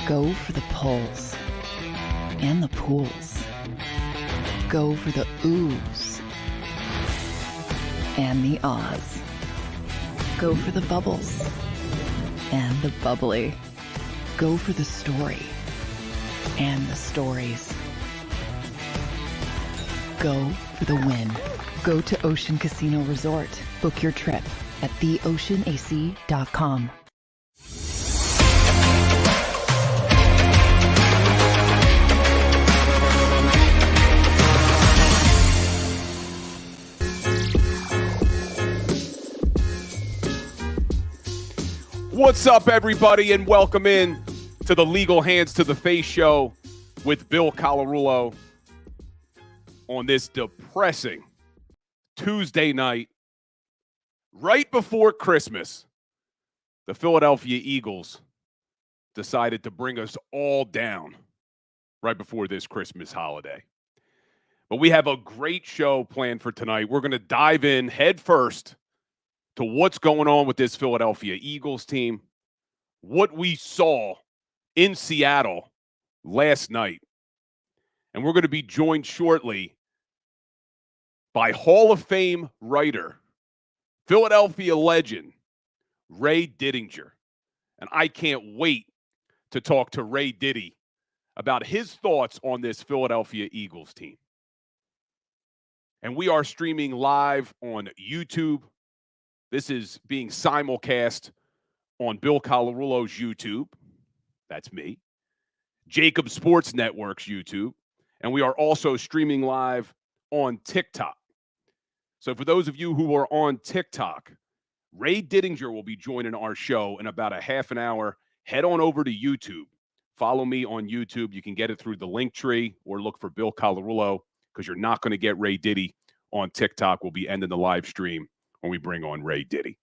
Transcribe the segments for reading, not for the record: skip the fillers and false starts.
Go for the poles and the pools. Go for the oohs and the ahs. Go for the bubbles and the bubbly. Go for the story and the stories. Go for the win. Go to Ocean Casino Resort. Book your trip at theoceanac.com. What's up, everybody, and welcome in to the Legal Hands to the Face show with Bill Colarulo on this depressing Tuesday night, right before Christmas. The Philadelphia Eagles decided to bring us all down right before this Christmas holiday. But we have a great show planned for tonight. We're going to dive in head first to what's going on with this Philadelphia Eagles team, what we saw in Seattle last night. And we're going to be joined shortly by Hall of Fame writer, Philadelphia legend, Ray Didinger. And I can't wait to talk to Ray Diddy about his thoughts on this Philadelphia Eagles team. And we are streaming live on YouTube. This is being simulcast on Bill Colarulo's YouTube. That's me. JAKIB Sports Network's YouTube. And we are also streaming live on TikTok. So for those of you who are on TikTok, Ray Didinger will be joining our show in about a half an hour. Head on over to YouTube. Follow me on YouTube. You can get it through the link tree or look for Bill Colarulo, because you're not going to get Ray Diddy on TikTok. We'll be ending the live stream when we bring on Ray Diddy.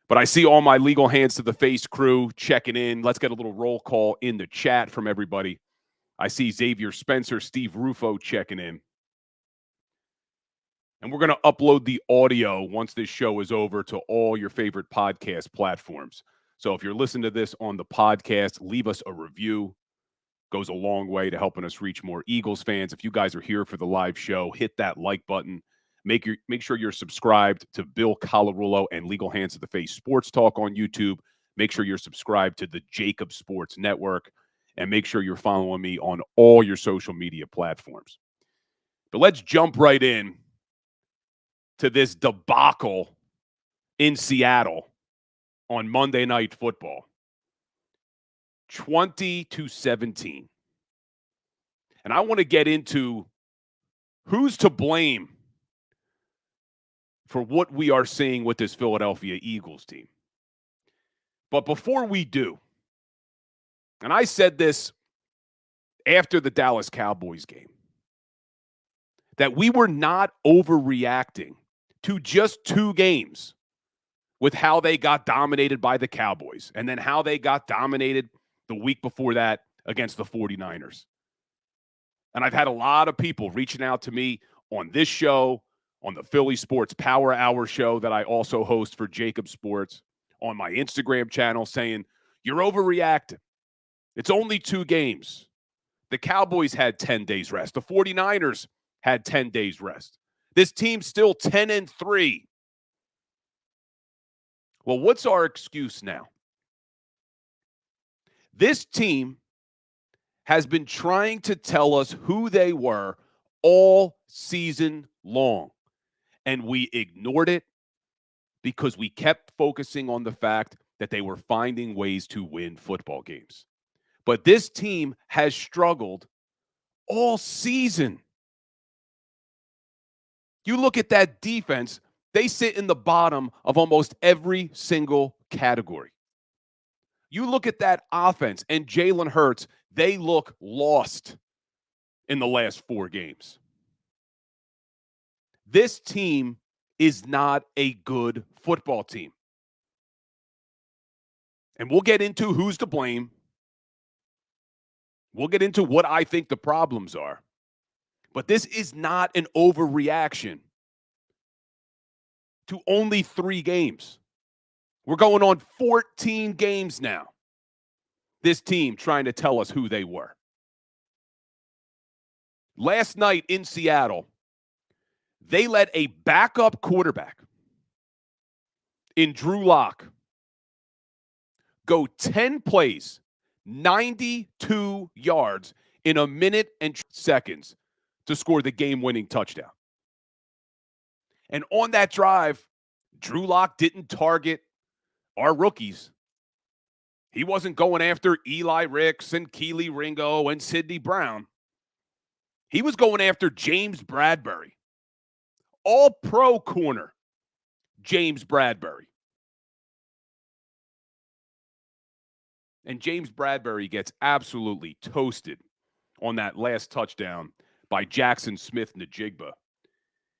But I see all my Legal Hands to the Face crew checking in. Let's get a little roll call in the chat from everybody. I see Xavier Spencer, Steve Rufo checking in. And we're going to upload the audio once this show is over to all your favorite podcast platforms. So if you're listening to this on the podcast, leave us a review. Goes a long way to helping us reach more Eagles fans. If you guys are here for the live show, hit that like button. Make sure you're subscribed to Bill Colarulo and Legal Hands to the Face Sports Talk on YouTube. Make sure you're subscribed to the JAKIB Sports Network. And make sure you're following me on all your social media platforms. But let's jump right in to this debacle in Seattle on Monday Night Football. 20-17. And I want to get into who's to blame for what we are seeing with this Philadelphia Eagles team. But before we do, and I said this after the Dallas Cowboys game, that we were not overreacting to just 2 games with how they got dominated by the Cowboys and then how they got dominated the week before that against the 49ers. And I've had a lot of people reaching out to me on this show, on the Philly Sports Power Hour show that I also host for JAKIB Sports, on my Instagram channel, saying, you're overreacting. It's only 2 games. The Cowboys had 10 days rest. The 49ers had 10 days rest. This team's still 10-3. Well, what's our excuse now? This team has been trying to tell us who they were all season long, and we ignored it because we kept focusing on the fact that they were finding ways to win football games. But this team has struggled all season. You look at that defense, they sit in the bottom of almost every single category. You look at that offense and Jalen Hurts, they look lost in the last 4 games. This team is not a good football team. And we'll get into who's to blame. We'll get into what I think the problems are. But this is not an overreaction to only 3 games. We're going on 14 games now. this team trying to tell us who they were. Last night in Seattle, they let a backup quarterback in Drew Lock go 10 plays, 92 yards in a minute and seconds to score the game-winning touchdown. And on that drive, Drew Lock didn't target our rookies. He wasn't going after Eli Ricks and Keely Ringo and Sidney Brown. He was going after James Bradbury. All-pro corner, James Bradbury. And James Bradbury gets absolutely toasted on that last touchdown by Jackson Smith-Njigba.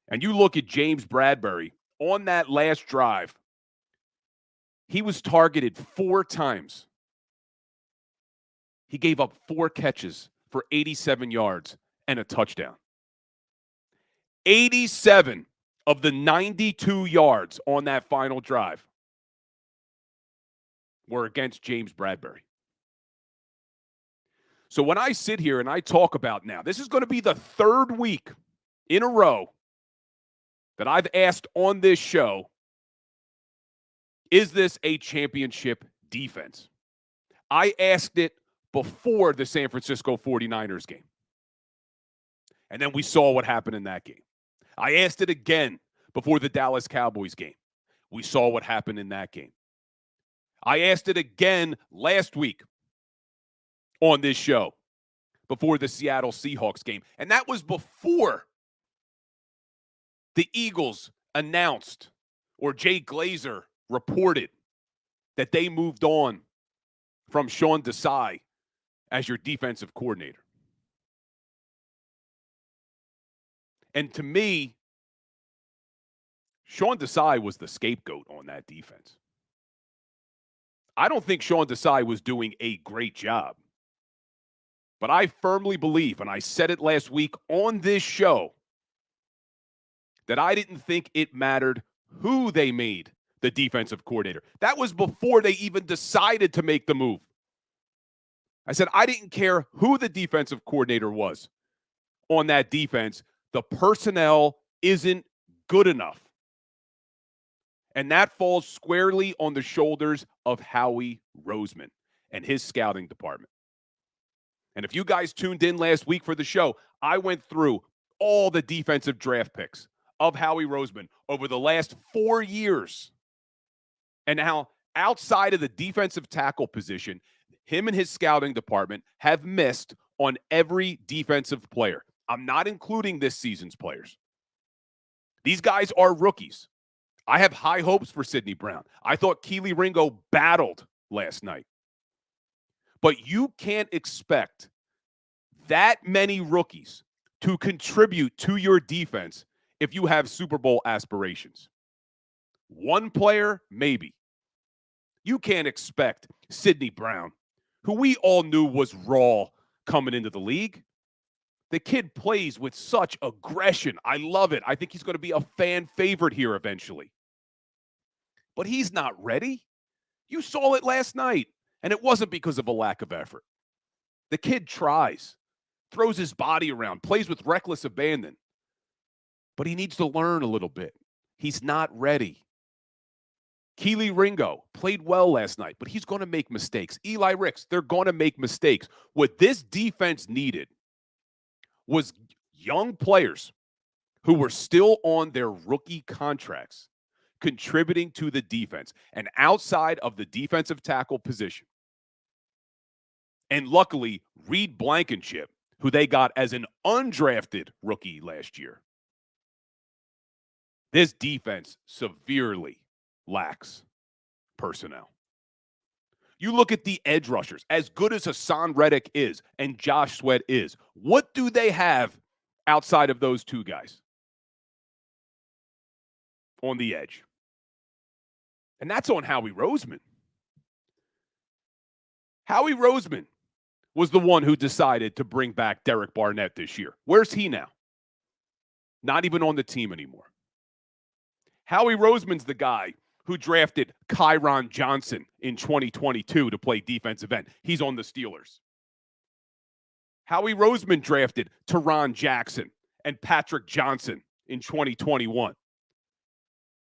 And you look at James Bradbury on that last drive, he was targeted 4 times. He gave up 4 catches for 87 yards and a touchdown. 87 of the 92 yards on that final drive were against James Bradbury. So when I sit here and I talk about now, this is going to be the 3rd week in a row that I've asked on this show, is this a championship defense? I asked it before the San Francisco 49ers game. And then we saw what happened in that game. I asked it again before the Dallas Cowboys game. We saw what happened in that game. I asked it again last week on this show before the Seattle Seahawks game. And that was before the Eagles announced, or Jay Glazer reported, that they moved on from Sean Desai as your defensive coordinator. And to me, Sean Desai was the scapegoat on that defense. I don't think Sean Desai was doing a great job. But I firmly believe, and I said it last week on this show, that I didn't think it mattered who they made the defensive coordinator. That was before they even decided to make the move. I said I didn't care who the defensive coordinator was on that defense. The personnel isn't good enough. And that falls squarely on the shoulders of Howie Roseman and his scouting department. And if you guys tuned in last week for the show, I went through all the defensive draft picks of Howie Roseman over the last 4 years. And how outside of the defensive tackle position, him and his scouting department have missed on every defensive player. I'm not including this season's players. These guys are rookies. I have high hopes for Sidney Brown. I thought Keely Ringo battled last night. But you can't expect that many rookies to contribute to your defense if you have Super Bowl aspirations. One player, maybe. You can't expect Sidney Brown, who we all knew was raw coming into the league. The kid plays with such aggression. I love it. I think he's going to be a fan favorite here eventually. But he's not ready. You saw it last night, and it wasn't because of a lack of effort. The kid tries, throws his body around, plays with reckless abandon. But he needs to learn a little bit. He's not ready. Keely Ringo played well last night, but he's going to make mistakes. Eli Ricks, they're going to make mistakes. What this defense needed was young players who were still on their rookie contracts contributing to the defense and outside of the defensive tackle position. And luckily, Reed Blankenship, who they got as an undrafted rookie last year. This defense severely lacks personnel. You look at the edge rushers, as good as Hassan Reddick is and Josh Sweat is, what do they have outside of those two guys on the edge? And that's on Howie Roseman. Howie Roseman was the one who decided to bring back Derek Barnett this year. Where's he now? Not even on the team anymore. Howie Roseman's the guy who drafted Kyron Johnson in 2022 to play defensive end. He's on the Steelers. Howie Roseman drafted Teron Jackson and Patrick Johnson in 2021.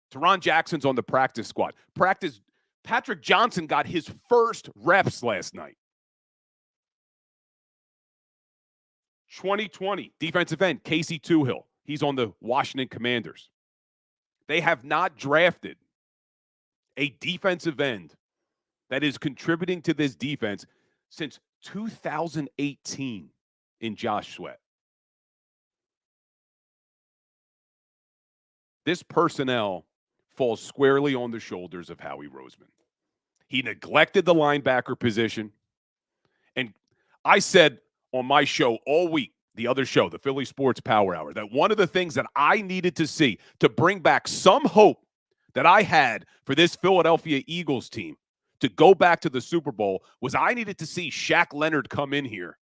Teron Jackson's on the practice squad. Patrick Johnson got his first reps last night. 2020, defensive end, Casey Toohill. He's on the Washington Commanders. They have not drafted a defensive end that is contributing to this defense since 2018 in Josh Sweat. This personnel falls squarely on the shoulders of Howie Roseman. He neglected the linebacker position. And I said on my show all week, the other show, the Philly Sports Power Hour, that one of the things that I needed to see to bring back some hope that I had for this Philadelphia Eagles team to go back to the Super Bowl was I needed to see Shaq Leonard come in here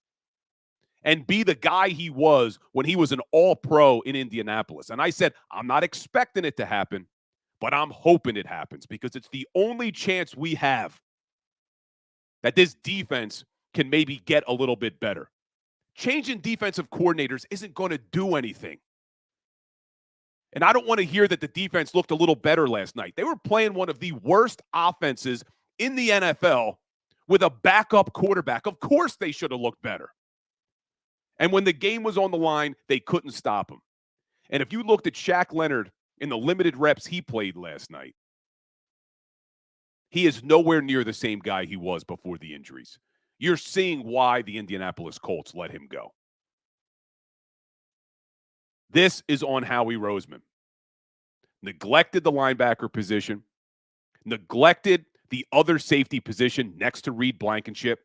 and be the guy he was when he was an all-pro in Indianapolis. And I said, I'm not expecting it to happen, but I'm hoping it happens because it's the only chance we have that this defense can maybe get a little bit better. Changing defensive coordinators isn't going to do anything. And I don't want to hear that the defense looked a little better last night. They were playing one of the worst offenses in the NFL with a backup quarterback. Of course they should have looked better. And when the game was on the line, they couldn't stop him. And if you looked at Shaq Leonard in the limited reps he played last night, he is nowhere near the same guy he was before the injuries. You're seeing why the Indianapolis Colts let him go. This is on Howie Roseman. Neglected the linebacker position, neglected the other safety position next to Reed Blankenship,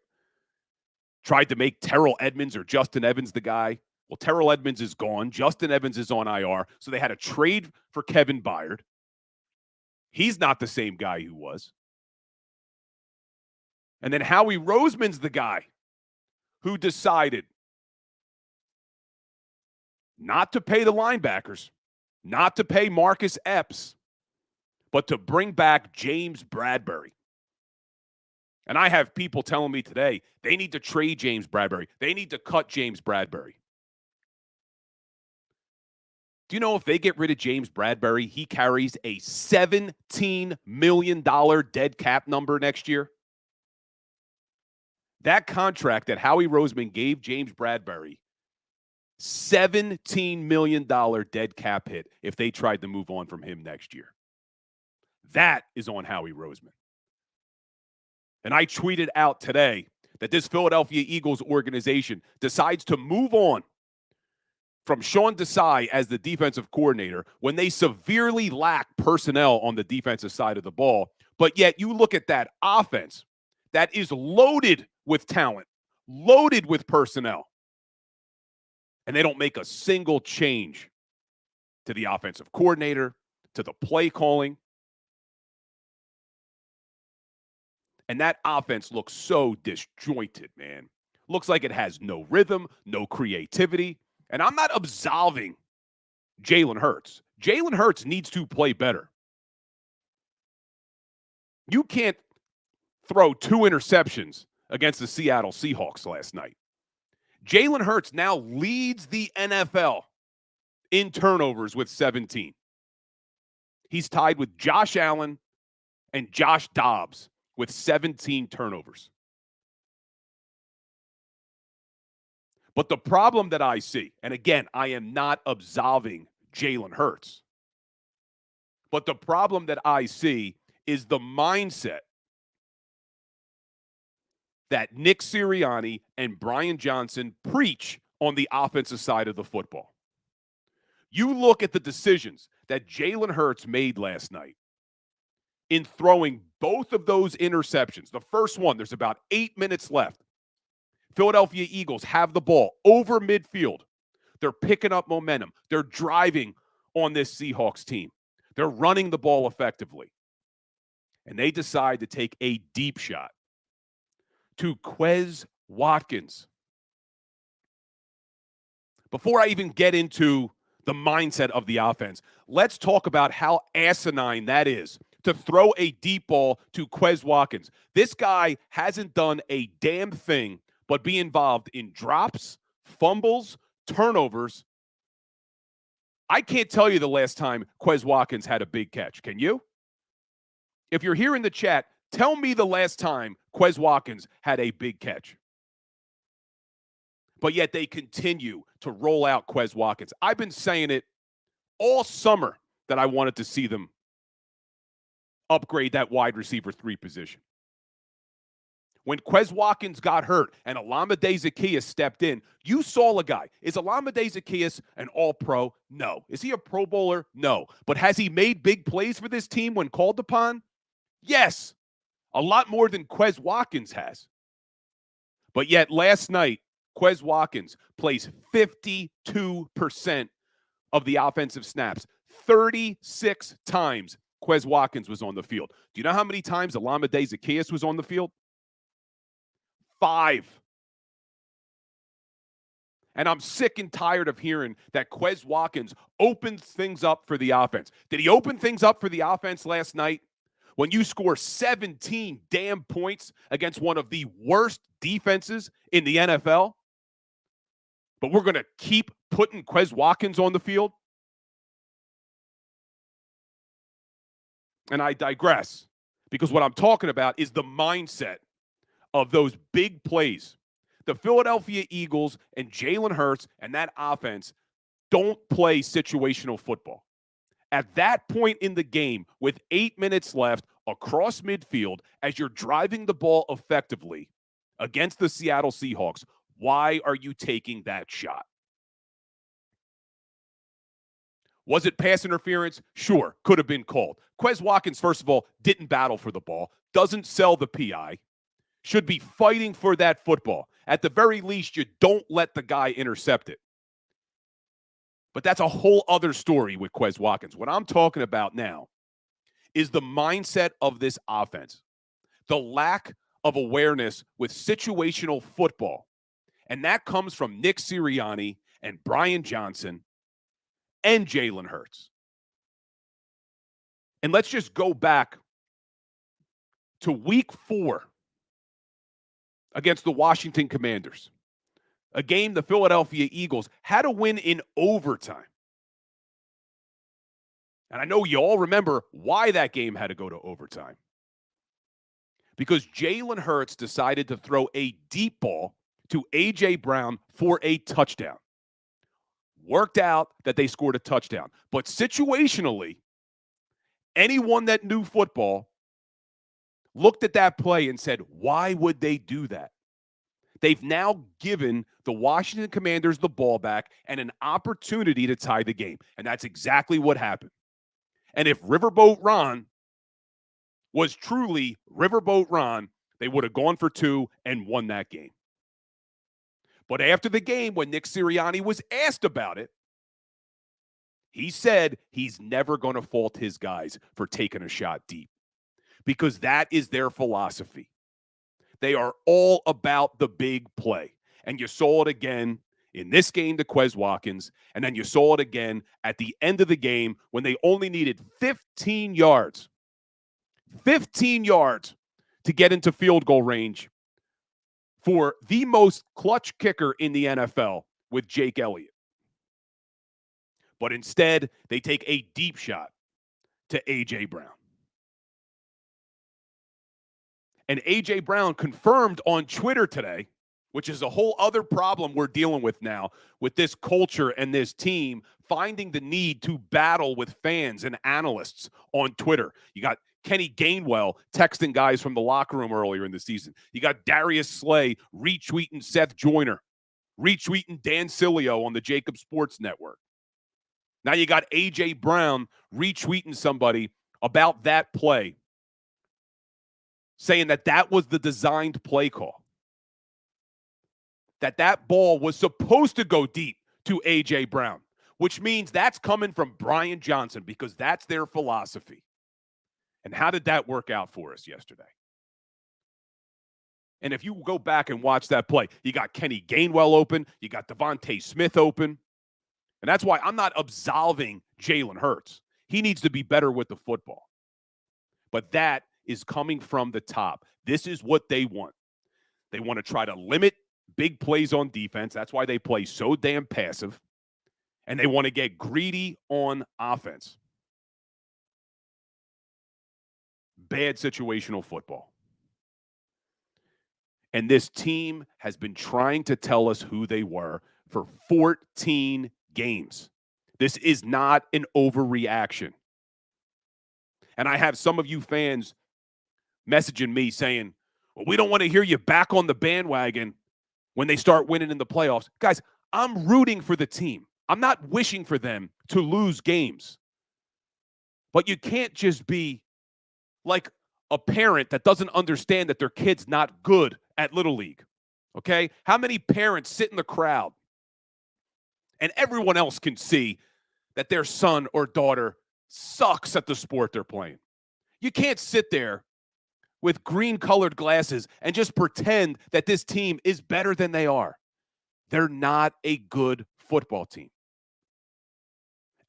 tried to make Terrell Edmonds or Justin Evans the guy. Well, Terrell Edmonds is gone. Justin Evans is on IR, so they had a trade for Kevin Byard. He's not the same guy he was. And then Howie Roseman's the guy who decided not to pay the linebackers, not to pay Marcus Epps, but to bring back James Bradbury. And I have people telling me today they need to trade James Bradbury. They need to cut James Bradbury. Do you know if they get rid of James Bradbury, he carries a $17 million dead cap number next year? That contract that Howie Roseman gave James Bradbury, $17 million dead cap hit if they tried to move on from him next year. That is on Howie Roseman. And I tweeted out today that this Philadelphia Eagles organization decides to move on from Sean Desai as the defensive coordinator when they severely lack personnel on the defensive side of the ball. But yet you look at that offense that is loaded with talent, loaded with personnel, and they don't make a single change to the offensive coordinator, to the play calling. And that offense looks so disjointed, man. Looks like it has no rhythm, no creativity. And I'm not absolving Jalen Hurts. Jalen Hurts needs to play better. You can't throw 2 interceptions against the Seattle Seahawks last night. Jalen Hurts now leads the NFL in turnovers with 17. He's tied with Josh Allen and Josh Dobbs with 17 turnovers. But the problem that I see, and again, I am not absolving Jalen Hurts, but the problem that I see is the mindset that Nick Sirianni and Brian Johnson preach on the offensive side of the football. You look at the decisions that Jalen Hurts made last night in throwing both of those interceptions. The first one, there's about 8 minutes left. Philadelphia Eagles have the ball over midfield. They're picking up momentum. They're driving on this Seahawks team. They're running the ball effectively. And they decide to take a deep shot to Quez Watkins. Before I even get into the mindset of the offense, let's talk about how asinine that is to throw a deep ball to Quez Watkins. This guy hasn't done a damn thing but be involved in drops, fumbles, turnovers. I can't tell you the last time Quez Watkins had a big catch. Can you? If you're here in the chat, tell me the last time Quez Watkins had a big catch. But yet they continue to roll out Quez Watkins. I've been saying it all summer that I wanted to see them upgrade that wide receiver 3 position. When Quez Watkins got hurt and Olamide Zaccheaus stepped in, you saw a guy. Is Olamide Zaccheaus an all-pro? No. Is he a Pro Bowler? No. But has he made big plays for this team when called upon? Yes. A lot more than Quez Watkins has. But yet last night, Quez Watkins plays 52% of the offensive snaps. 36 times Quez Watkins was on the field. Do you know how many times Olamide Zaccheaus was on the field? 5. And I'm sick and tired of hearing that Quez Watkins opens things up for the offense. Did he open things up for the offense last night? When you score 17 damn points against one of the worst defenses in the NFL, but we're going to keep putting Quez Watkins on the field? And I digress, because what I'm talking about is the mindset of those big plays. The Philadelphia Eagles and Jalen Hurts and that offense don't play situational football. At that point in the game, with 8 minutes left across midfield, as you're driving the ball effectively against the Seattle Seahawks, why are you taking that shot? Was it pass interference? Sure, could have been called. Quez Watkins, first of all, didn't battle for the ball, doesn't sell the PI, should be fighting for that football. At the very least, you don't let the guy intercept it. But that's a whole other story with Quez Watkins. What I'm talking about now is the mindset of this offense, the lack of awareness with situational football. And that comes from Nick Sirianni and Brian Johnson and Jalen Hurts. And let's just go back to week 4 against the Washington Commanders, a game the Philadelphia Eagles had to win in overtime. And I know you all remember why that game had to go to overtime. Because Jalen Hurts decided to throw a deep ball to A.J. Brown for a touchdown. Worked out that they scored a touchdown. But situationally, anyone that knew football looked at that play and said, why would they do that? They've now given the Washington Commanders the ball back and an opportunity to tie the game. And that's exactly what happened. And if Riverboat Ron was truly Riverboat Ron, they would have gone for 2 and won that game. But after the game, when Nick Sirianni was asked about it, he said he's never going to fault his guys for taking a shot deep, because that is their philosophy. They are all about the big play. And you saw it again in this game to Quez Watkins, and then you saw it again at the end of the game when they only needed 15 yards. 15 yards to get into field goal range for the most clutch kicker in the NFL with Jake Elliott. But instead, they take a deep shot to A.J. Brown. And A.J. Brown confirmed on Twitter today, which is a whole other problem we're dealing with now with this culture and this team finding the need to battle with fans and analysts on Twitter. You got Kenny Gainwell texting guys from the locker room earlier in the season. You got Darius Slay retweeting Seth Joyner, retweeting Dan Sileo on the JAKIB Sports Network. Now you got A.J. Brown retweeting somebody about that play, saying that that was the designed play call, that ball was supposed to go deep to A.J. Brown, which means that's coming from Brian Johnson, because that's their philosophy. And how did that work out for us yesterday? And if you go back and watch that play, you got Kenny Gainwell open, you got Devontae Smith open. And that's why I'm not absolving Jalen Hurts. He needs to be better with the football. But that is coming from the top. This is what they want. They want to try to limit big plays on defense. That's why they play so damn passive. And they want to get greedy on offense. Bad situational football. And this team has been trying to tell us who they were for 14 games. This is not an overreaction. And I have some of you fans messaging me saying, well, we don't want to hear you back on the bandwagon when they start winning in the playoffs. Guys, I'm rooting for the team. I'm not wishing for them to lose games. But you can't just be like a parent that doesn't understand that their kid's not good at Little League, okay? How many parents sit in the crowd and everyone else can see that their son or daughter sucks at the sport they're playing? You can't sit there with green-colored glasses and just pretend that this team is better than they are. They're not a good football team.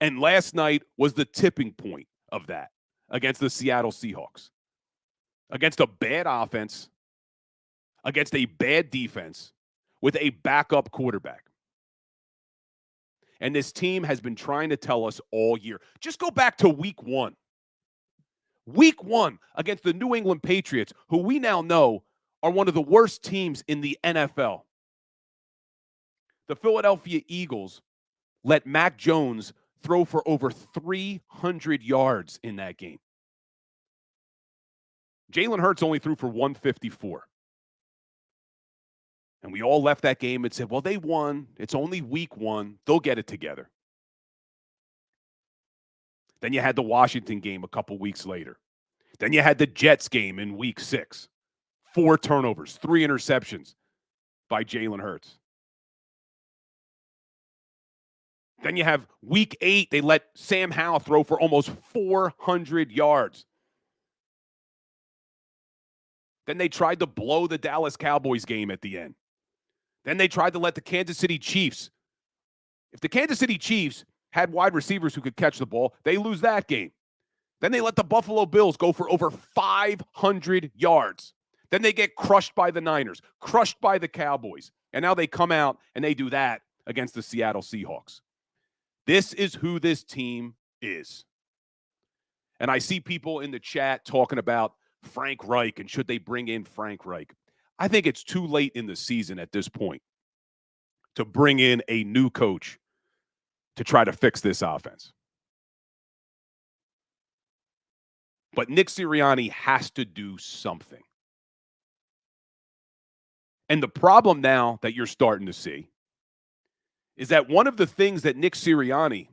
And last night was the tipping point of that against the Seattle Seahawks. Against a bad offense, against a bad defense, with a backup quarterback. And this team has been trying to tell us all year. Just go back to week one. Week one against the New England Patriots, who we now know are one of the worst teams in the NFL. The Philadelphia Eagles let Mac Jones throw for over 300 yards in that game. Jalen Hurts only threw for 154. And we all left that game and said, well, they won. It's only week one. They'll get it together. Then you had the Washington game a couple weeks later. Then you had the Jets game in week 6. 4 turnovers, 3 interceptions by Jalen Hurts. Then you have week 8. They let Sam Howell throw for almost 400 yards. Then they tried to blow the Dallas Cowboys game at the end. Then they tried to let the Kansas City Chiefs. If the Kansas City Chiefs had wide receivers who could catch the ball, they lose that game. Then they let the Buffalo Bills go for over 500 yards. Then they get crushed by the Niners, crushed by the Cowboys. And now they come out and they do that against the Seattle Seahawks. This is who this team is. And I see people in the chat talking about Frank Reich and should they bring in Frank Reich. I think it's too late in the season at this point to bring in a new coach to try to fix this offense. But Nick Sirianni has to do something. And the problem now that you're starting to see is that one of the things that Nick Sirianni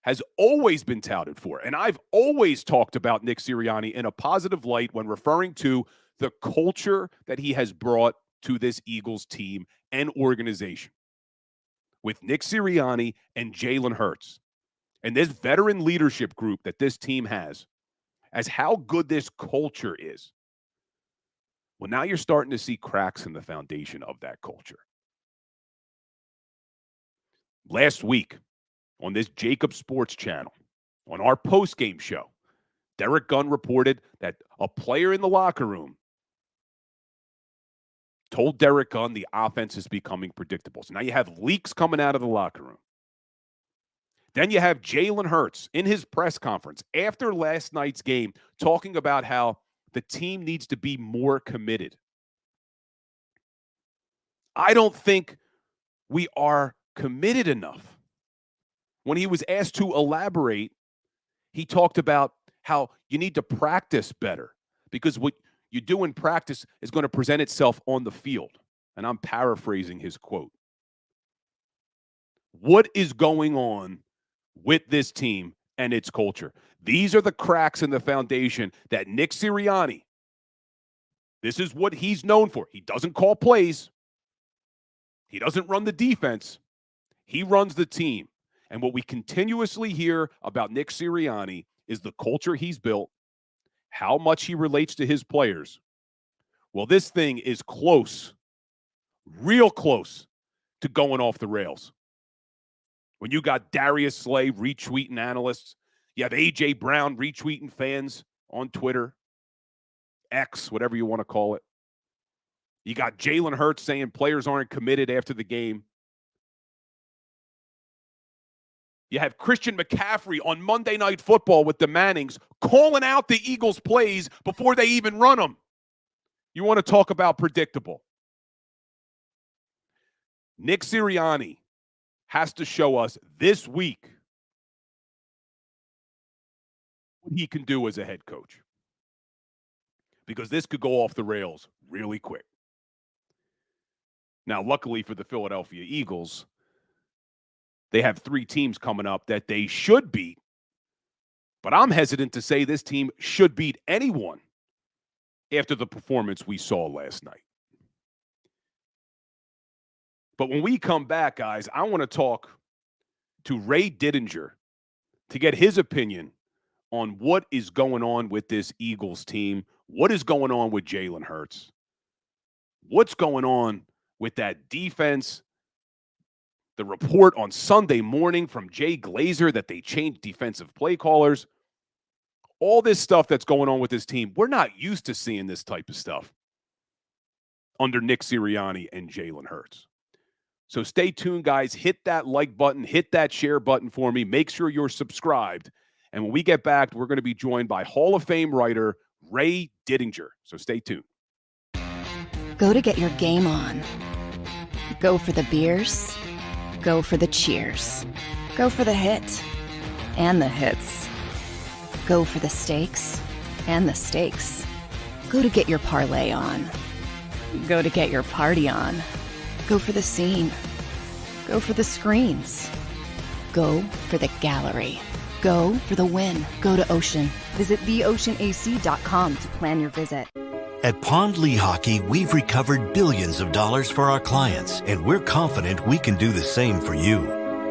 has always been touted for, and I've always talked about Nick Sirianni in a positive light when referring to the culture that he has brought to this Eagles team and organization. With Nick Sirianni and Jalen Hurts and this veteran leadership group that this team has, as how good this culture is. Well, now you're starting to see cracks in the foundation of that culture. Last week, on this JAKIB Sports channel, on our post-game show, Derek Gunn reported that a player in the locker room told Derek Gunn the offense is becoming predictable. So now you have leaks coming out of the locker room. Then you have Jalen Hurts in his press conference after last night's game talking about how the team needs to be more committed. I don't think we are committed enough. When he was asked to elaborate, he talked about how you need to practice better because what you do in practice is going to present itself on the field. And I'm paraphrasing his quote. What is going on with this team and its culture? These are the cracks in the foundation that Nick Sirianni, this is what he's known for. He doesn't call plays. He doesn't run the defense. He runs the team. And what we continuously hear about Nick Sirianni is the culture he's built, how much he relates to his players. Well, this thing is close, real close to going off the rails. When you got Darius Slay retweeting analysts, you have A.J. Brown retweeting fans on Twitter. X, whatever you want to call it. You got Jalen Hurts saying players aren't committed after the game. You have Christian McCaffrey on Monday Night Football with the Mannings calling out the Eagles' plays before they even run them. You want to talk about predictable. Nick Sirianni has to show us this week what he can do as a head coach, because this could go off the rails really quick. Now, luckily for the Philadelphia Eagles, they have 3 teams coming up that they should beat, but I'm hesitant to say this team should beat anyone after the performance we saw last night. But when we come back, guys, I want to talk to Ray Dittinger to get his opinion on what is going on with this Eagles team, what is going on with Jalen Hurts, what's going on with that defense, the report on Sunday morning from Jay Glazer that they changed defensive play callers, all this stuff that's going on with this team. We're not used to seeing this type of stuff under Nick Sirianni and Jalen Hurts. So stay tuned, guys. Hit that like button, hit that share button for me. Make sure you're subscribed. And when we get back, we're going to be joined by Hall of Fame writer Ray Dittinger. So stay tuned. Go to get your game on. Go for the beers. Go for the cheers. Go for the hit and the hits. Go for the stakes and the stakes. Go to get your parlay on. Go to get your party on. Go for the scene. Go for the screens. Go for the gallery. Go for the win. Go to Ocean. Visit theoceanac.com to plan your visit. At Pond Lehocky, we've recovered billions of dollars for our clients, and we're confident we can do the same for you.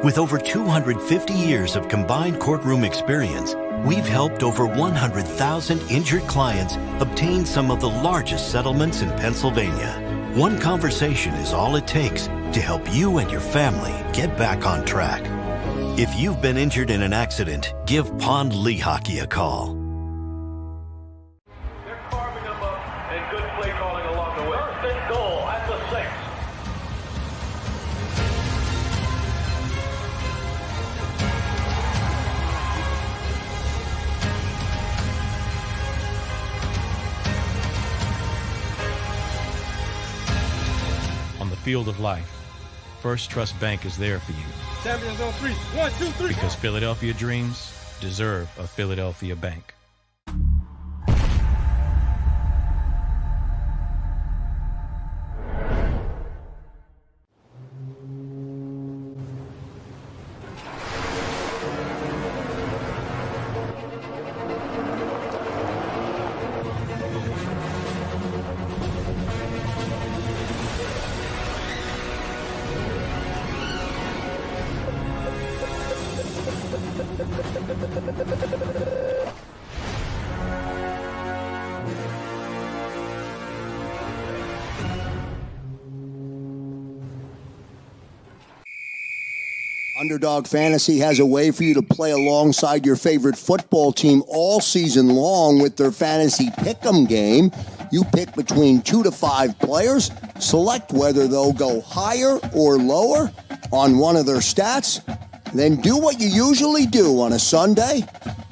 With over 250 years of combined courtroom experience, we've helped over 100,000 injured clients obtain some of the largest settlements in Pennsylvania. One conversation is all it takes to help you and your family get back on track. If you've been injured in an accident, give Pond Lehocky a call. Field of life, First Trust Bank is there for you. Champions on 3. 1, 2, 3. Because Philadelphia dreams deserve a Philadelphia bank. Underdog Fantasy has a way for you to play alongside your favorite football team all season long with their fantasy pick'em game. You pick between 2 to 5 players, select whether they'll go higher or lower on one of their stats, then do what you usually do on a Sunday,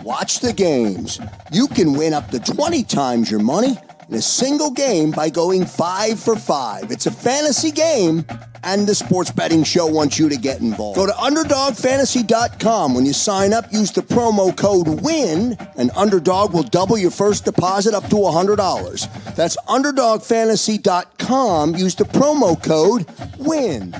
watch the games. You can win up to 20 times your money in a single game by going 5 for 5. It's a fantasy game, and the Sports Betting Show wants you to get involved. Go to UnderdogFantasy.com. When you sign up, use the promo code WIN, and Underdog will double your first deposit up to $100. That's UnderdogFantasy.com. Use the promo code WIN.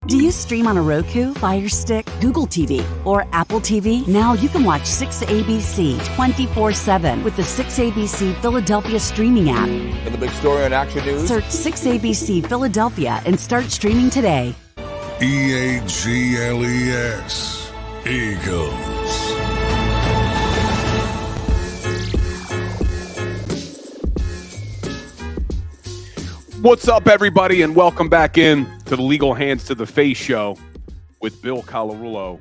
Do you stream on a Roku, Fire Stick, Google TV, or Apple TV? Now you can watch 6ABC 24/7 with the 6ABC Philadelphia streaming app. And the big story on Action News? Search 6ABC Philadelphia and start streaming today. EAGLES, Eagles. What's up, everybody, and welcome back in to the Legal Hands to the Face show with Bill Colarulo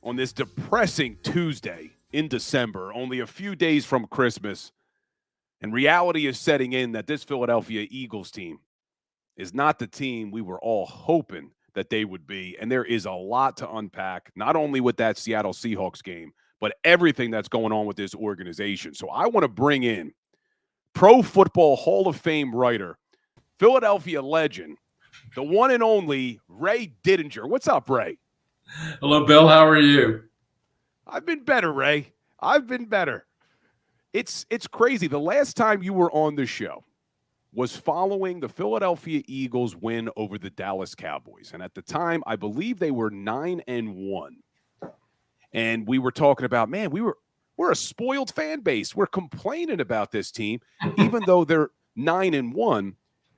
on this depressing Tuesday in December, only a few days from Christmas, and reality is setting in that this Philadelphia Eagles team is not the team we were all hoping that they would be. And there is a lot to unpack, not only with that Seattle Seahawks game, but everything that's going on with this organization. So I want to bring in Pro Football Hall of Fame writer, Philadelphia legend, the one and only Ray Didinger. What's up, Ray? Hello, Bill. How are you? I've been better, Ray. I've been better. It's crazy. The last time you were on the show was following the Philadelphia Eagles win over the Dallas Cowboys. And at the time, I believe they were 9-1. And we were talking about, man, we're a spoiled fan base. We're complaining about this team, even though they're 9-1.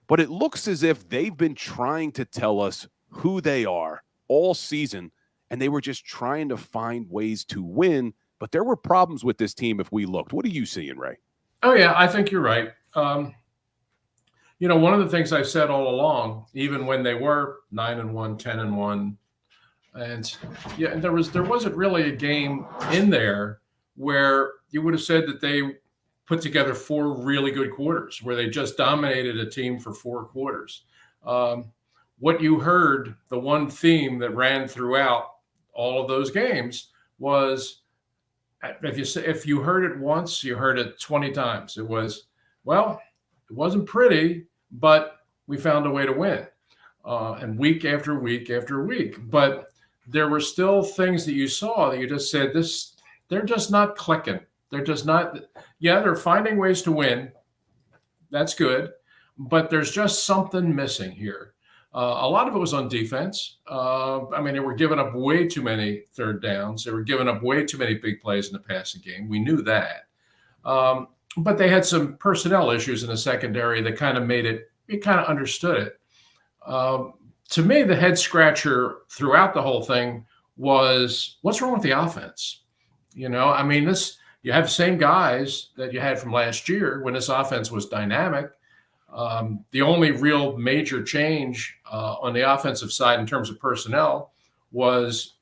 But it looks as if they've been trying to tell us who they are all season, and they were just trying to find ways to win. But there were problems with this team if we looked. What are you seeing, Ray? Oh, yeah, I think you're right. One of the things I've said all along, even when they were 9-1, 10-1, and yeah, there wasn't really a game in there where you would have said that they put together 4 really good quarters, where they just dominated a team for 4 quarters. What you heard, the one theme that ran throughout all of those games was, if you heard it once, you heard it 20 times. It was, well, it wasn't pretty, but we found a way to win. And week after week after week. But there were still things that you saw that you just said, they're just not clicking. They're just not, they're finding ways to win. That's good. But there's just something missing here. A lot of it was on defense. They were giving up way too many third downs. They were giving up way too many big plays in the passing game. We knew that. But they had some personnel issues in the secondary that kind of made it, you kind of understood it. To me, the head scratcher throughout the whole thing was, what's wrong with the offense? You have the same guys that you had from last year when this offense was dynamic. The only real major change on the offensive side in terms of personnel was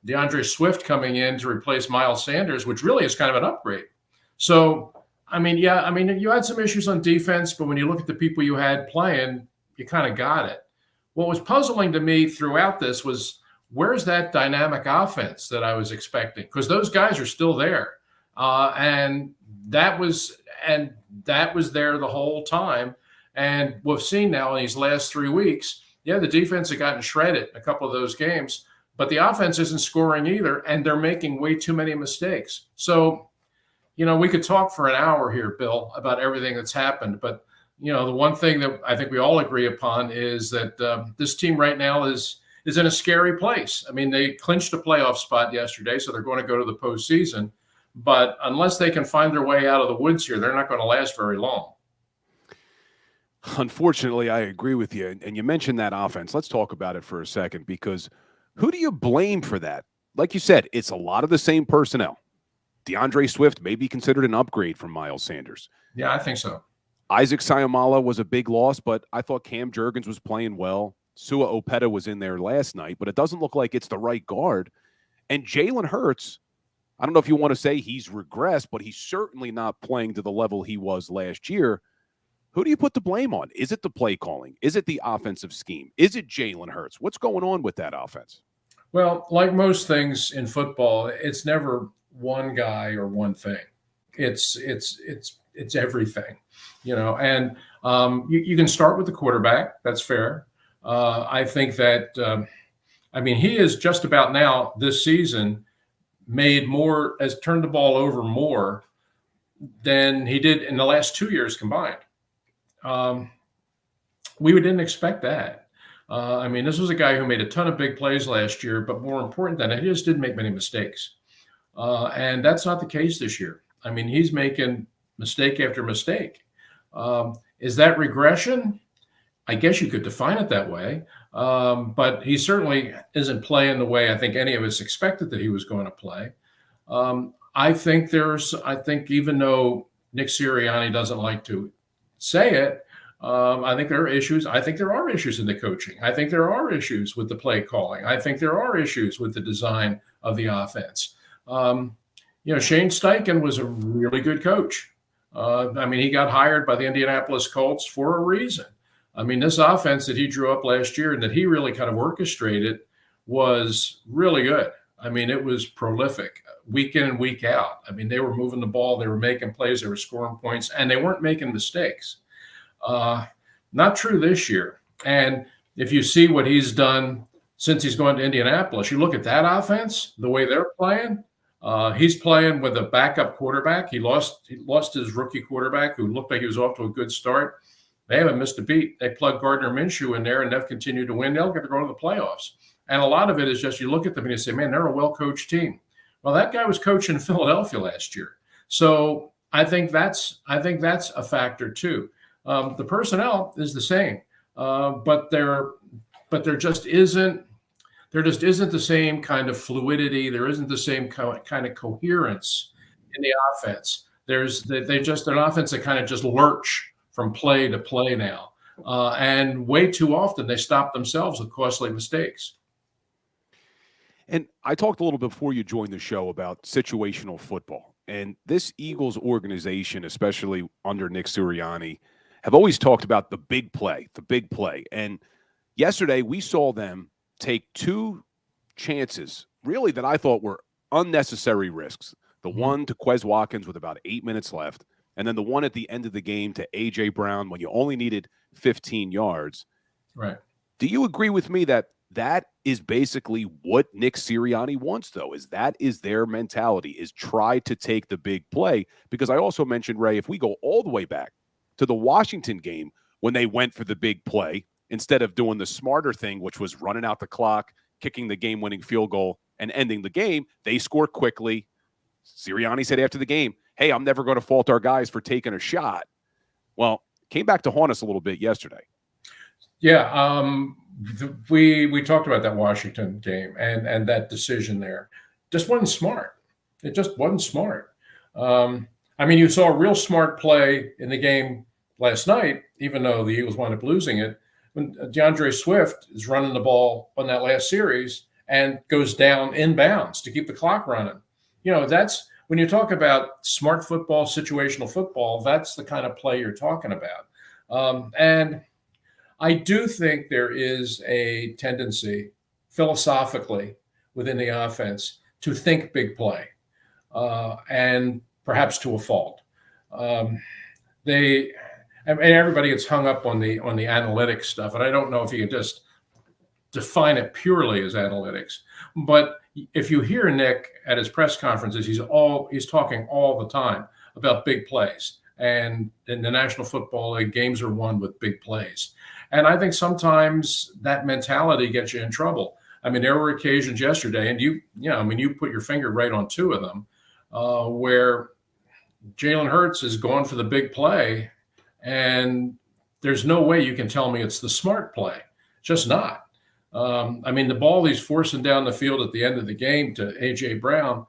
DeAndre Swift coming in to replace Miles Sanders, which really is kind of an upgrade. So, you had some issues on defense, but when you look at the people you had playing, you kind of got it. What was puzzling to me throughout this was, where's that dynamic offense that I was expecting? Because those guys are still there. And that was there the whole time. And we've seen now in these last 3 weeks, the defense had gotten shredded in a couple of those games, but the offense isn't scoring either, and they're making way too many mistakes. So, we could talk for an hour here, Bill, about everything that's happened. But, the one thing that I think we all agree upon is that this team right now is in a scary place. They clinched a playoff spot yesterday, so they're going to go to the postseason. But unless they can find their way out of the woods here, they're not going to last very long. Unfortunately, I agree with you. And you mentioned that offense. Let's talk about it for a second, because who do you blame for that? Like you said, it's a lot of the same personnel. DeAndre Swift may be considered an upgrade from Miles Sanders. Yeah, I think so. Isaac Sayamala was a big loss, but I thought Cam Jurgens was playing well. Sua Opeta was in there last night, but it doesn't look like it's the right guard. And Jalen Hurts, I don't know if you want to say he's regressed, but he's certainly not playing to the level he was last year. Who do you put the blame on? Is it the play calling? Is it the offensive scheme? Is it Jalen Hurts? What's going on with that offense? Well, like most things in football, it's never one guy or one thing. It's everything, and you can start with the quarterback. That's fair. I think that, he is just about now this season has turned the ball over more than he did in the last 2 years combined. We didn't expect that. This was a guy who made a ton of big plays last year, but more important than that, he just didn't make many mistakes. And that's not the case this year. He's making mistake after mistake. Is that regression? I guess you could define it that way. But he certainly isn't playing the way I think any of us expected that he was going to play. I think even though Nick Sirianni doesn't like to say it, I think there are issues. I think there are issues in the coaching. I think there are issues with the play calling. I think there are issues with the design of the offense. Shane Steichen was a really good coach. He got hired by the Indianapolis Colts for a reason. This offense that he drew up last year and that he really kind of orchestrated was really good. It was prolific week in and week out. They were moving the ball, they were making plays, they were scoring points, and they weren't making mistakes. Not true this year. And if you see what he's done since he's gone to Indianapolis, you look at that offense, the way they're playing. He's playing with a backup quarterback. He lost his rookie quarterback who looked like he was off to a good start. They haven't missed a beat. They plugged Gardner Minshew in there, and they've continued to win. They'll get to go to the playoffs. And a lot of it is just you look at them and you say, man, they're a well-coached team. Well, that guy was coaching Philadelphia last year. So I think that's a factor too. The personnel is the same, but there just isn't the same kind of fluidity. There isn't the same kind of coherence in the offense. They're an offense that kind of just lurch from play to play now. And way too often they stop themselves with costly mistakes. And I talked a little bit before you joined the show about situational football. And this Eagles organization, especially under Nick Sirianni, have always talked about the big play. And yesterday we saw them take two chances, really, that I thought were unnecessary risks. The one to Quez Watkins with about 8 minutes left, and then the one at the end of the game to A.J. Brown when you only needed 15 yards. Right. Do you agree with me that is basically what Nick Sirianni wants, though, is that is their mentality, is try to take the big play? Because I also mentioned, Ray, if we go all the way back to the Washington game when they went for the big play, instead of doing the smarter thing, which was running out the clock, kicking the game-winning field goal, and ending the game, they scored quickly. Sirianni said after the game, hey, I'm never going to fault our guys for taking a shot. Well, came back to haunt us a little bit yesterday. Yeah, we talked about that Washington game and that decision there. Just wasn't smart. It just wasn't smart. You saw a real smart play in the game last night, even though the Eagles wound up losing it, when DeAndre Swift is running the ball on that last series and goes down inbounds to keep the clock running. That's when you talk about smart football, situational football, that's the kind of play you're talking about. And I do think there is a tendency philosophically within the offense to think big play, and perhaps to a fault. Everybody gets hung up on the analytics stuff, and I don't know if you can just define it purely as analytics. But if you hear Nick at his press conferences, he's talking all the time about big plays. And in the National Football League, games are won with big plays. And I think sometimes that mentality gets you in trouble. There were occasions yesterday, and you put your finger right on two of them, where Jalen Hurts is going for the big play, and there's no way you can tell me it's the smart play. Just not. The ball he's forcing down the field at the end of the game to A.J. Brown,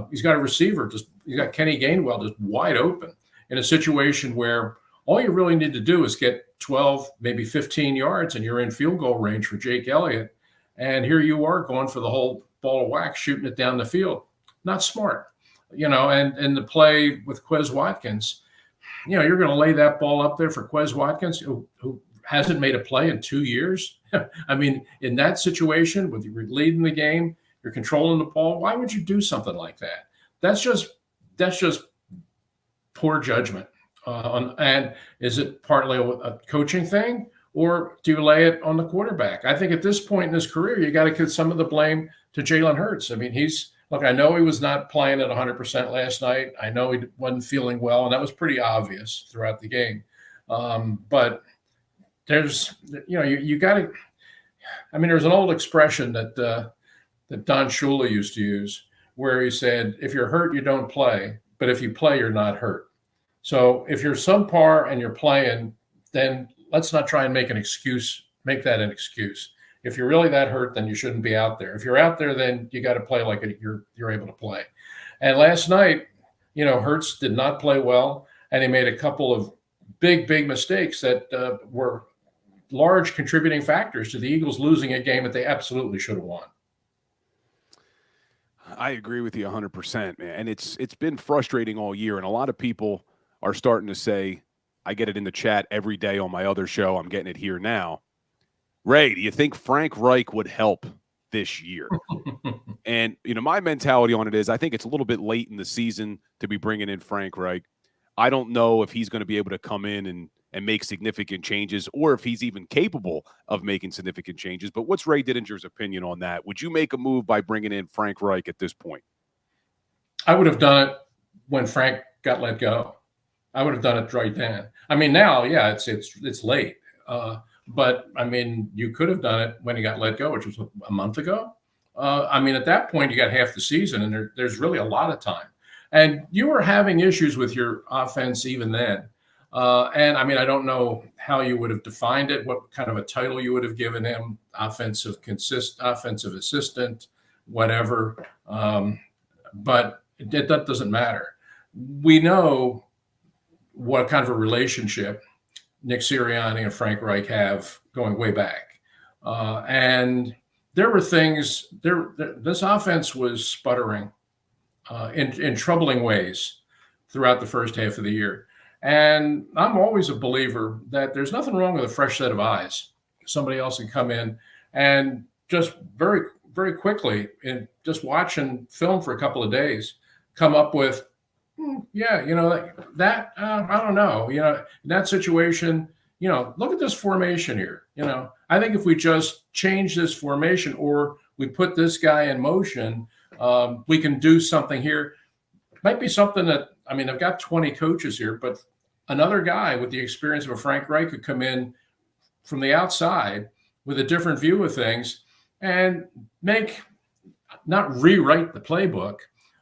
he's got a receiver, he's got Kenny Gainwell just wide open in a situation where all you really need to do is get 12, maybe 15 yards, and you're in field goal range for Jake Elliott. And here you are going for the whole ball of wax, shooting it down the field. Not smart. And the play with Quez Watkins, you're going to lay that ball up there for Quez Watkins, who hasn't made a play in 2 years. In that situation, with you leading the game, you're controlling the ball, why would you do something like that? That's just poor judgment. And is it partly a coaching thing, or do you lay it on the quarterback? I think at this point in his career, you got to give some of the blame to Jalen Hurts. I know he was not playing at 100% last night. I know he wasn't feeling well, and that was pretty obvious throughout the game. But there's, you got to. There's an old expression that Don Shula used to use, where he said, "If you're hurt, you don't play, but if you play, you're not hurt." So if you're subpar and you're playing, then let's not try and make that an excuse. If you're really that hurt, then you shouldn't be out there. If you're out there, then you got to play like you're able to play. And last night, Hurts did not play well, and he made a couple of big mistakes that were large contributing factors to the Eagles losing a game that they absolutely should have won. I agree with you 100%, man. And it's been frustrating all year. And a lot of people are starting to say, I get it in the chat every day on my other show. I'm getting it here now. Ray, do you think Frank Reich would help this year? And, my mentality on it is I think it's a little bit late in the season to be bringing in Frank Reich. I don't know if he's going to be able to come in and make significant changes or if he's even capable of making significant changes. But what's Ray Didinger's opinion on that? Would you make a move by bringing in Frank Reich at this point? I would have done it when Frank got let go. I would have done it right then. I mean, now, yeah, it's late. But, I mean, you could have done it when he got let go, which was a month ago. I mean, at that point, you got half the season, and there's really a lot of time. And you were having issues with your offense even then. And, I mean, I don't know how you would have defined it, what kind of a title you would have given him, offensive assistant, whatever. But that doesn't matter. We know what kind of a relationship Nick Sirianni and Frank Reich have going way back. And there were things this offense was sputtering in troubling ways throughout the first half of the year. And I'm always a believer that there's nothing wrong with a fresh set of eyes. Somebody else can come in and just very, very quickly, in just watching film for a couple of days, come up with, I don't know, in that situation, look at this formation here. I think if we just change this formation or we put this guy in motion, we can do something here. Might be something that, I mean, I've got 20 coaches here, but another guy with the experience of a Frank Reich could come in from the outside with a different view of things and not rewrite the playbook,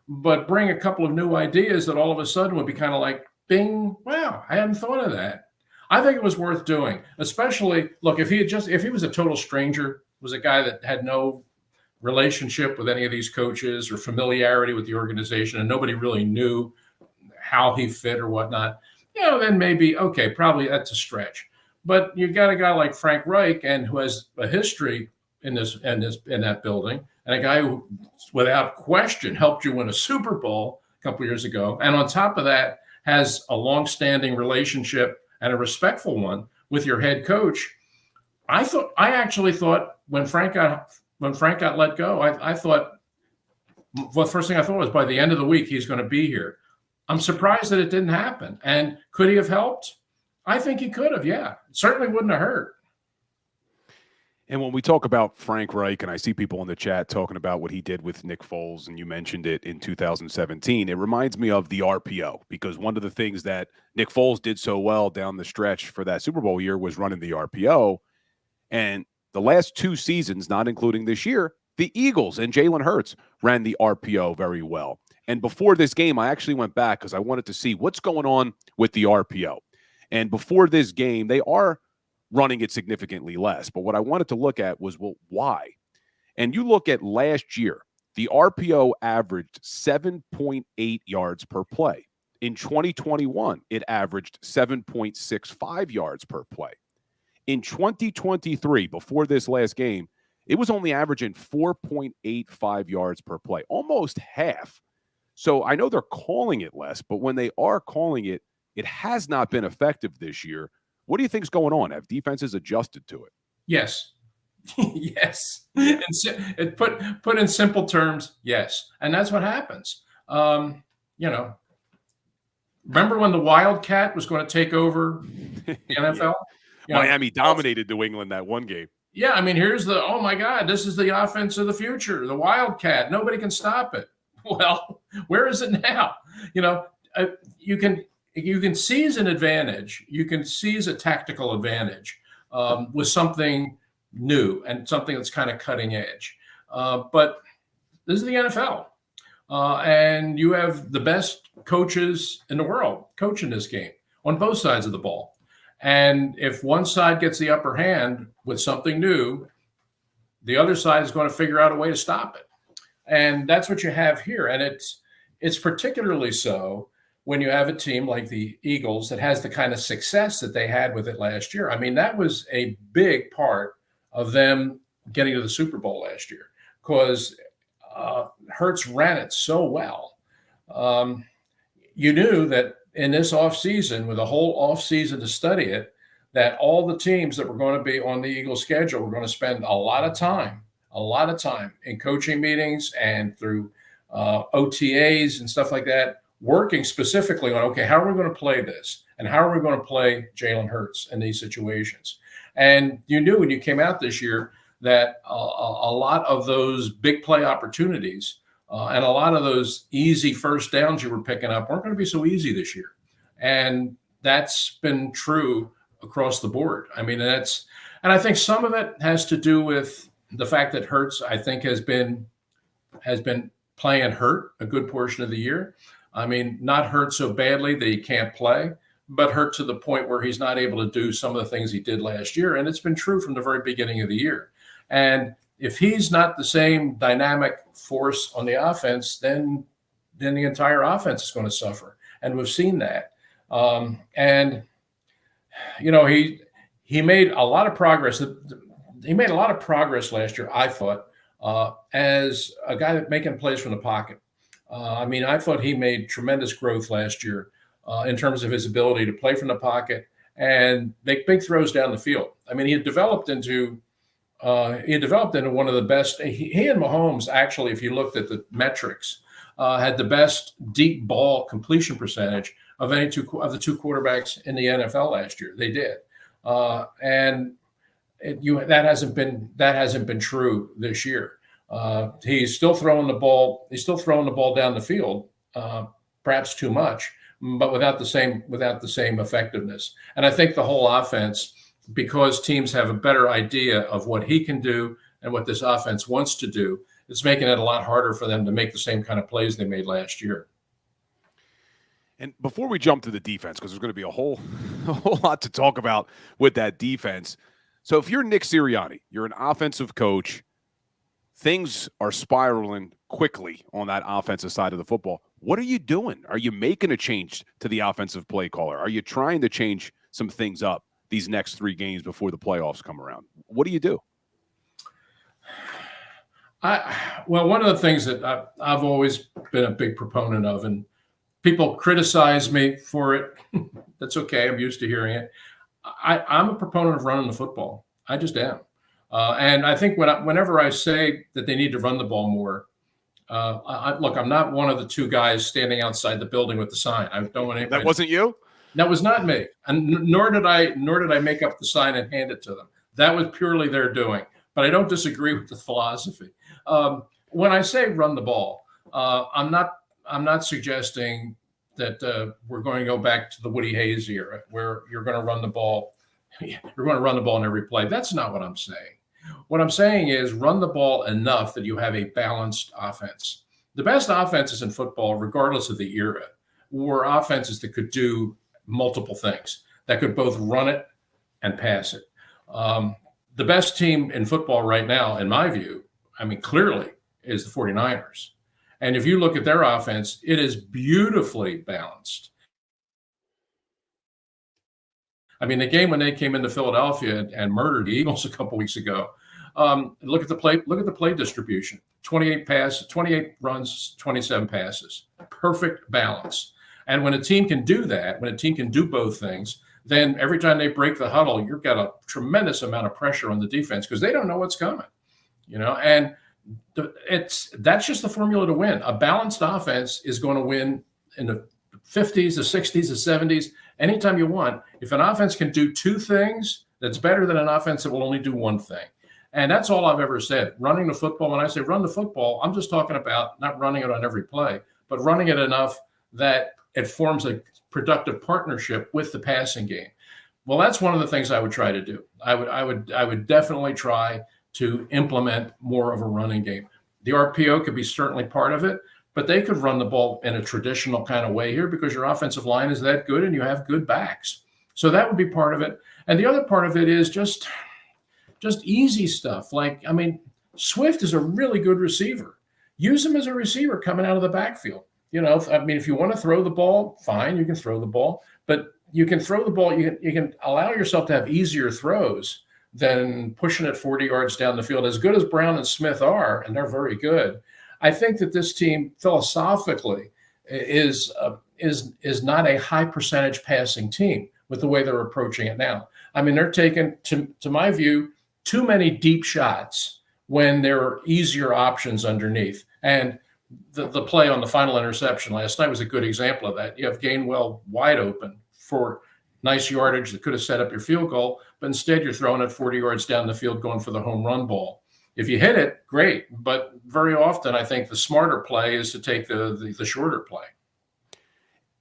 but bring a couple of new ideas that all of a sudden would be kind of like, bing, wow, I hadn't thought of that. I think it was worth doing, especially, look, if he was a total stranger, was a guy that had no relationship with any of these coaches or familiarity with the organization, and nobody really knew how he fit or whatnot, then maybe, okay, probably that's a stretch. But you got a guy like Frank Reich, and who has a history in that building, and a guy who, without question, helped you win a Super Bowl a couple years ago, and on top of that, has a long-standing relationship and a respectful one with your head coach. I actually thought when Frank got let go, I thought, well, the first thing I thought was by the end of the week he's going to be here. I'm surprised that it didn't happen. And could he have helped? I think he could have. Yeah, it certainly wouldn't have hurt. And when we talk about Frank Reich, and I see people in the chat talking about what he did with Nick Foles, and you mentioned it in 2017, it reminds me of the RPO, because one of the things that Nick Foles did so well down the stretch for that Super Bowl year was running the RPO. And the last two seasons, not including this year, the Eagles and Jalen Hurts ran the RPO very well. And before this game, I actually went back because I wanted to see what's going on with the RPO. And before this game, they are running it significantly less. But what I wanted to look at was, well, why? And you look at last year, the RPO averaged 7.8 yards per play. In 2021, it averaged 7.65 yards per play. In 2023, before this last game, it was only averaging 4.85 yards per play, almost half. So I know they're calling it less, but when they are calling it, it has not been effective this year. What do you think is going on? Have defenses adjusted to it? Yes. Yes. And put in simple terms, yes. And that's what happens. Remember when the Wildcat was going to take over the NFL? Yeah. Miami dominated New England that one game. Yeah, I mean, oh my God, this is the offense of the future, the Wildcat. Nobody can stop it. Well, where is it now? You can seize an advantage. You can seize a tactical advantage with something new and something that's kind of cutting edge. But this is the NFL. And you have the best coaches in the world coaching this game on both sides of the ball. And if one side gets the upper hand with something new, the other side is going to figure out a way to stop it. And that's what you have here. And it's particularly so when you have a team like the Eagles that has the kind of success that they had with it last year. I mean, that was a big part of them getting to the Super Bowl last year, because Hurts ran it so well. You knew that in this offseason, with a whole offseason to study it, that all the teams that were going to be on the Eagles schedule were going to spend a lot of time in coaching meetings and through OTAs and stuff like that, working specifically on, okay, how are we going to play this? And how are we going to play Jalen Hurts in these situations? And you knew when you came out this year that a lot of those big play opportunities and a lot of those easy first downs you were picking up weren't going to be so easy this year. And that's been true across the board. I mean, and I think some of it has to do with the fact that Hurts, I think, has been playing hurt a good portion of the year. I mean, not hurt so badly that he can't play, but hurt to the point where he's not able to do some of the things he did last year. And it's been true from the very beginning of the year. And if he's not the same dynamic force on the offense, then the entire offense is going to suffer. And we've seen that. And, you know, he made a lot of progress. He made a lot of progress last year, I thought, as a guy that making plays from the pocket. I mean, I thought he made tremendous growth last year in terms of his ability to play from the pocket and make big throws down the field. I mean, he had developed into one of the best. He and Mahomes, actually, if you looked at the metrics, had the best deep ball completion percentage of any of the two quarterbacks in the NFL last year. They did, and that hasn't been true this year. He's still throwing the ball. He's still throwing the ball down the field, perhaps too much, but without the same effectiveness. And I think the whole offense, because teams have a better idea of what he can do and what this offense wants to do, it's making it a lot harder for them to make the same kind of plays they made last year. And before we jump to the defense, because there's going to be a whole lot to talk about with that defense. So if you're Nick Sirianni, you're an offensive coach, things are spiraling quickly on that offensive side of the football. What are you doing? Are you making a change to the offensive play caller? Are you trying to change some things up these next 3 games before the playoffs come around? What do you do? Well, one of the things that I've always been a big proponent of, and people criticize me for it. That's okay. I'm used to hearing it. I'm a proponent of running the football. I just am. And I think whenever I say that they need to run the ball more, look, I'm not one of the 2 guys standing outside the building with the sign. I don't want anybody. That wasn't you? That was not me. And nor did I make up the sign and hand it to them. That was purely their doing. But I don't disagree with the philosophy. When I say run the ball, I'm not suggesting that we're going to go back to the Woody Hayes era where you're going to run the ball. You're going to run the ball in every play. That's not what I'm saying. What I'm saying is run the ball enough that you have a balanced offense. The best offenses in football, regardless of the era, were offenses that could do multiple things, that could both run it and pass it. The best team in football right now, in my view, I mean, clearly is the 49ers. And if you look at their offense, it is beautifully balanced. I mean, the game when they came into Philadelphia and murdered the Eagles a couple weeks ago, look at the play distribution. 28 runs, 27 passes. Perfect balance. And when a team can do that, when a team can do both things, then every time they break the huddle, you've got a tremendous amount of pressure on the defense because they don't know what's coming, and that's just the formula to win. A balanced offense is going to win in the 50s, the 60s, the 70s, anytime you want. If an offense can do 2 things, that's better than an offense that will only do 1 thing. And that's all I've ever said. Running the football, when I say run the football, I'm just talking about not running it on every play, but running it enough that it forms a productive partnership with the passing game. Well, that's one of the things I would try to do. I would definitely try to implement more of a running game. The RPO could be certainly part of it, but they could run the ball in a traditional kind of way here because your offensive line is that good and you have good backs. So that would be part of it. And the other part of it is just easy stuff. Like, I mean, Swift is a really good receiver. Use him as a receiver coming out of the backfield. If you want to throw the ball, fine, you can throw the ball, but you can throw the ball. You can allow yourself to have easier throws than pushing it 40 yards down the field. As good as Brown and Smith are, and they're very good, I think that this team philosophically is not a high percentage passing team with the way they're approaching it now. I mean, they're taking, to my view, too many deep shots when there are easier options underneath. And the play on the final interception last night was a good example of that. You have Gainwell wide open for nice yardage that could have set up your field goal, but instead you're throwing it 40 yards down the field going for the home run ball. If you hit it, great. But very often I think the smarter play is to take the shorter play.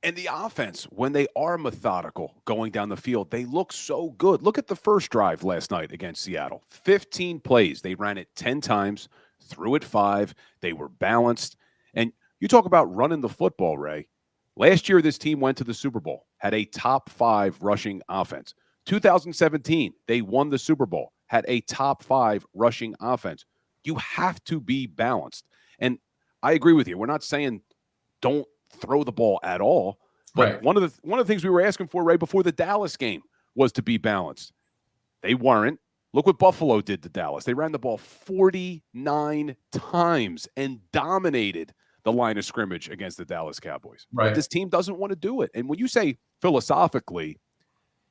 And the offense, when they are methodical going down the field, they look so good. Look at the first drive last night against Seattle. 15 plays. They ran it 10 times, threw it 5. They were balanced. And you talk about running the football, Ray. Last year, this team went to the Super Bowl, had a top 5 rushing offense. 2017, they won the Super Bowl, had a top 5 rushing offense. You have to be balanced. And I agree with you. We're not saying don't throw the ball at all. But right. one of the things we were asking for right before the Dallas game was to be balanced. They weren't. Look what Buffalo did to Dallas. They ran the ball 49 times and dominated the line of scrimmage against the Dallas Cowboys. Right. But this team doesn't want to do it. And when you say philosophically,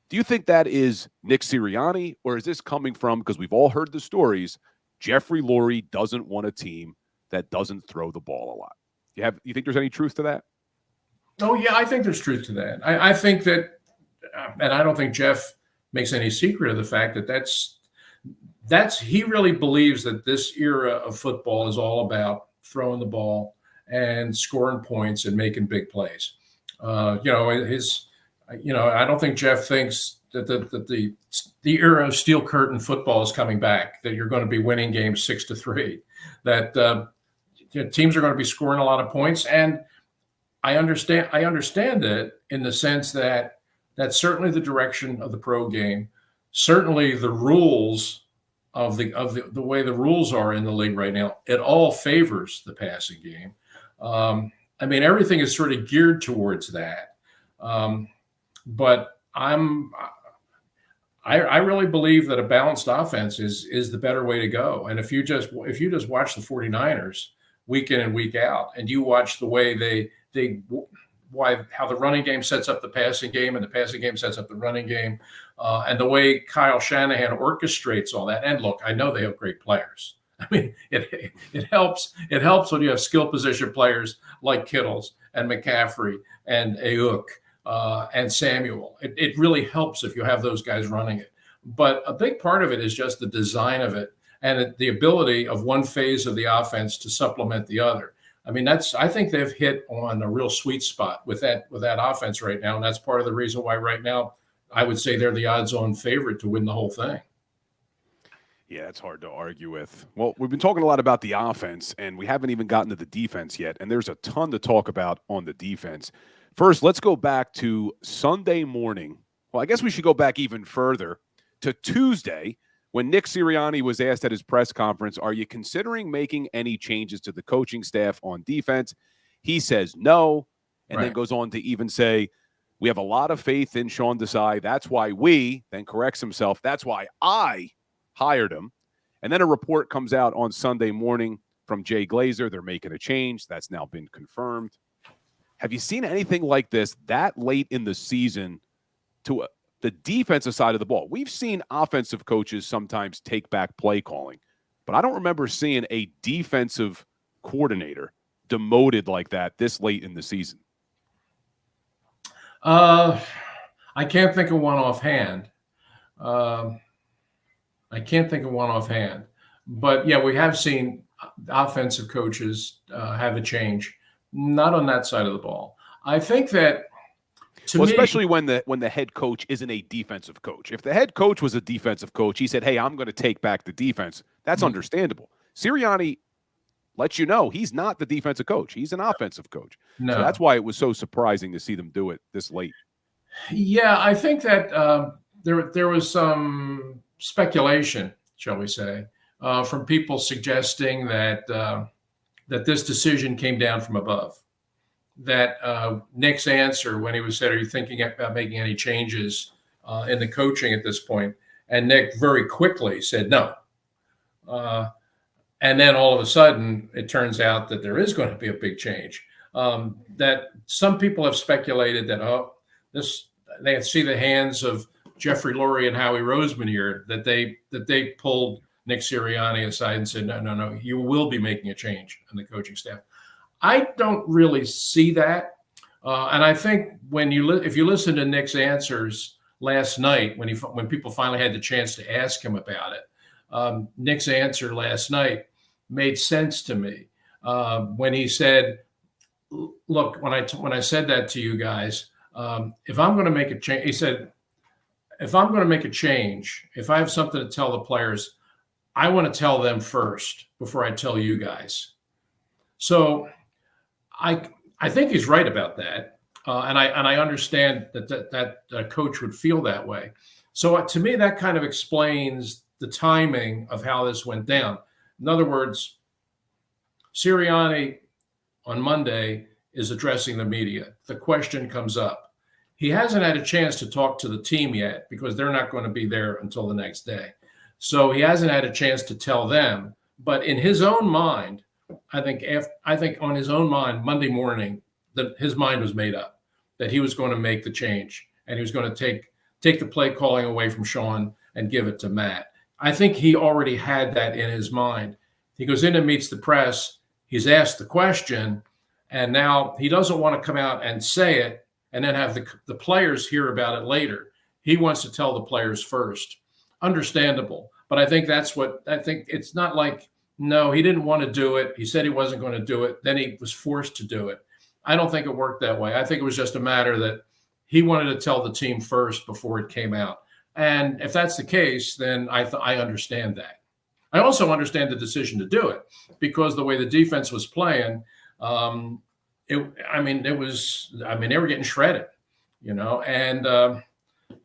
do you think that is Nick Sirianni, or is this coming from, because we've all heard the stories, Jeffrey Lurie doesn't want a team that doesn't throw the ball a lot? You think there's any truth to that? Oh, yeah, I think there's truth to that. I think that, and I don't think Jeff makes any secret of the fact that that's he really believes that this era of football is all about throwing the ball and scoring points and making big plays. I don't think Jeff thinks that the era of steel curtain football is coming back, that you're going to be winning games 6-3, that teams are going to be scoring a lot of points. And I understand it in the sense that that's certainly the direction of the pro game. Certainly the rules of the way the rules are in the league right now, it all favors the passing game. I mean, everything is sort of geared towards that. But I really believe that a balanced offense is the better way to go. And if you just watch the 49ers week in and week out, and you watch the way how the running game sets up the passing game and the passing game sets up the running game, and the way Kyle Shanahan orchestrates all that. And look, I know they have great players. I mean, it helps when you have skill position players like Kittles and McCaffrey and Ayuk and Samuel. It really helps if you have those guys running it. But a big part of it is just the design of it and the ability of one phase of the offense to supplement the other. I mean, I think they've hit on a real sweet spot with that offense right now. And that's part of the reason why right now I would say they're the odds-on favorite to win the whole thing. Yeah, it's hard to argue with. Well, we've been talking a lot about the offense, and we haven't even gotten to the defense yet. And there's a ton to talk about on the defense. First, let's go back to Sunday morning. Well, I guess we should go back even further to Tuesday, when Nick Sirianni was asked at his press conference, are you considering making any changes to the coaching staff on defense? He says no, and then goes on to even say, we have a lot of faith in Sean Desai. That's why then corrects himself, that's why I hired him. And then a report comes out on Sunday morning from Jay Glazer. They're making a change. That's now been confirmed. Have you seen anything like this that late in the season to the defensive side of the ball? We've seen offensive coaches sometimes take back play calling, but I don't remember seeing a defensive coordinator demoted like that this late in the season. I can't think of one offhand. But yeah, we have seen offensive coaches have a change, not on that side of the ball. I think that especially when the head coach isn't a defensive coach. If the head coach was a defensive coach, he said, hey, I'm going to take back the defense. That's understandable. Sirianni lets you know he's not the defensive coach. He's an offensive coach. No. So that's why it was so surprising to see them do it this late. Yeah, I think that there was some speculation, shall we say, from people suggesting that this decision came down from above. That Nick's answer when he was said, are you thinking about making any changes in the coaching at this point? And Nick very quickly said no. And then all of a sudden, it turns out that there is going to be a big change. That some people have speculated that, they see the hands of Jeffrey Lurie and Howie Roseman here, that they pulled Nick Sirianni aside and said, no, you will be making a change in the coaching staff. I don't really see that. And I think if you listen to Nick's answers last night, when people finally had the chance to ask him about it, Nick's answer last night made sense to me when he said, "Look, when I said that to you guys, if I'm going to make a change," he said, "if I'm going to make a change, if I have something to tell the players, I want to tell them first before I tell you guys." So I think he's right about that, and I understand that a coach would feel that way. So to me, that kind of explains the timing of how this went down. In other words, Sirianni on Monday is addressing the media. The question comes up. He hasn't had a chance to talk to the team yet because they're not going to be there until the next day. So he hasn't had a chance to tell them. But in his own mind, I think on his own mind, Monday morning, that his mind was made up that he was going to make the change and he was going to take the play calling away from Sean and give it to Matt. I think he already had that in his mind. He goes in and meets the press. He's asked the question, and now he doesn't want to come out and say it and then have the players hear about it later. He wants to tell the players first. Understandable. But I think it's not like, no, he didn't want to do it. He said he wasn't going to do it. Then he was forced to do it. I don't think it worked that way. I think it was just a matter that he wanted to tell the team first before it came out. And if that's the case, then I understand that. I also understand the decision to do it because the way the defense was playing, they were getting shredded,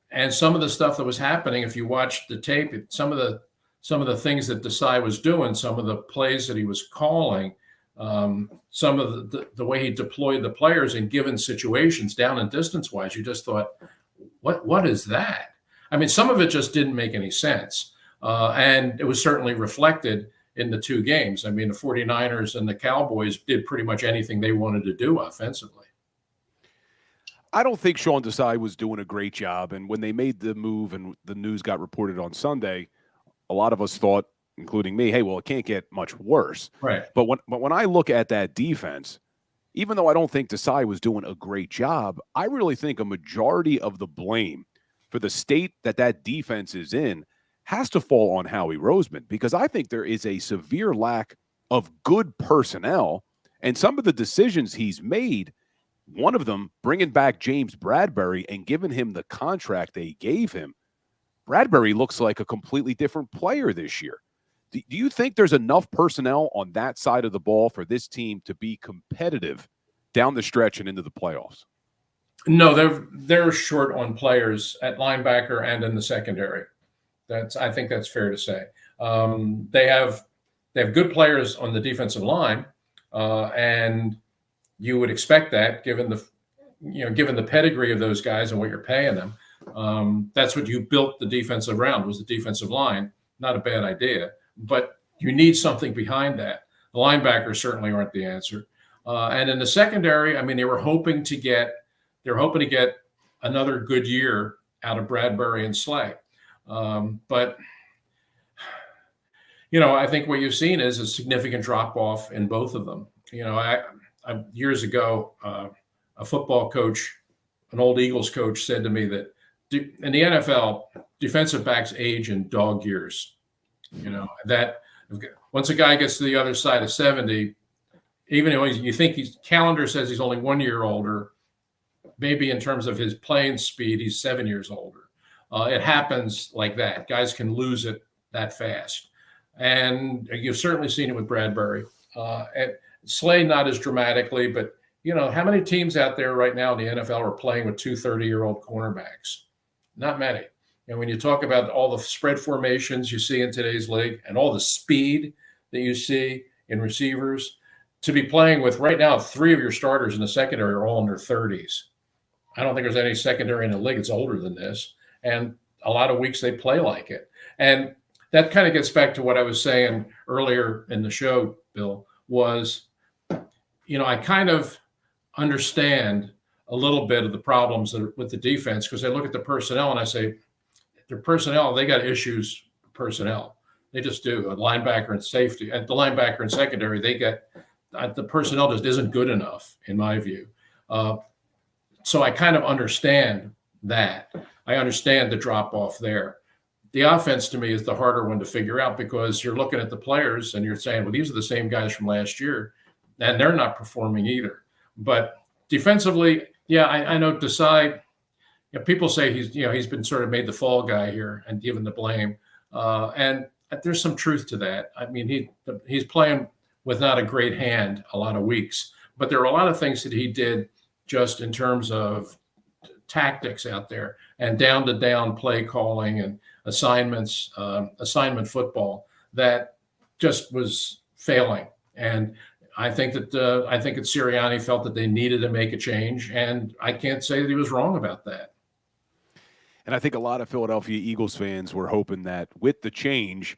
and some of the stuff that was happening, if you watch the tape, some of the things that Desai was doing, some of the plays that he was calling, some of the way he deployed the players in given situations, down and distance wise, you just thought, what is that? I mean, some of it just didn't make any sense. And it was certainly reflected in the two games. I mean, the 49ers and the Cowboys did pretty much anything they wanted to do offensively. I don't think Sean Desai was doing a great job. And when they made the move and the news got reported on Sunday, a lot of us thought, including me, hey, well, it can't get much worse. Right. But when I look at that defense, even though I don't think Desai was doing a great job, I really think a majority of the blame for the state that defense is in has to fall on Howie Roseman, because I think there is a severe lack of good personnel, and some of the decisions he's made, one of them bringing back James Bradbury and giving him the contract they gave him. Bradbury looks like a completely different player this year. Do you think there's enough personnel on that side of the ball for this team to be competitive down the stretch and into the playoffs? No, they're short on players at linebacker and in the secondary. I think that's fair to say. They have good players on the defensive line, and you would expect that given the pedigree of those guys and what you're paying them. That's what you built the defense around, was the defensive line. Not a bad idea, but you need something behind that. The linebackers certainly aren't the answer. And in the secondary, I mean, they were hoping to get another good year out of Bradbury and Slay. But I think what you've seen is a significant drop off in both of them. I years ago, a football coach, an old Eagles coach, said to me that in the NFL, defensive backs age in dog years. That once a guy gets to the other side of 70, even though you think calendar says he's only 1 year older, maybe in terms of his playing speed, he's 7 years older. It happens like that. Guys can lose it that fast. And you've certainly seen it with Bradbury. And Slay, not as dramatically, but, how many teams out there right now in the NFL are playing with 2 30-year-old cornerbacks? Not many. And when you talk about all the spread formations you see in today's league and all the speed that you see in receivers, to be playing with right now 3 of your starters in the secondary are all in their 30s. I don't think there's any secondary in the league that's older than this. And a lot of weeks they play like it. And that kind of gets back to what I was saying earlier in the show, Bill, was, I kind of understand a little bit of the problems with the defense, because I look at the personnel and I say, their personnel, they got issues with personnel. They just do. A linebacker and safety, and the linebacker and secondary, they get the personnel just isn't good enough, in my view. So I kind of understand that. I understand the drop off there. The offense to me is the harder one to figure out, because you're looking at the players and you're saying, well, these are the same guys from last year, and they're not performing either. But defensively, yeah, I know Desai. People say he's been sort of made the fall guy here and given the blame, and there's some truth to that. I mean, he's playing with not a great hand a lot of weeks, but there are a lot of things that he did just in terms of tactics out there and down-to-down play calling and assignments, assignment football that just was failing. And I think that Sirianni felt that they needed to make a change, and I can't say that he was wrong about that. And I think a lot of Philadelphia Eagles fans were hoping that with the change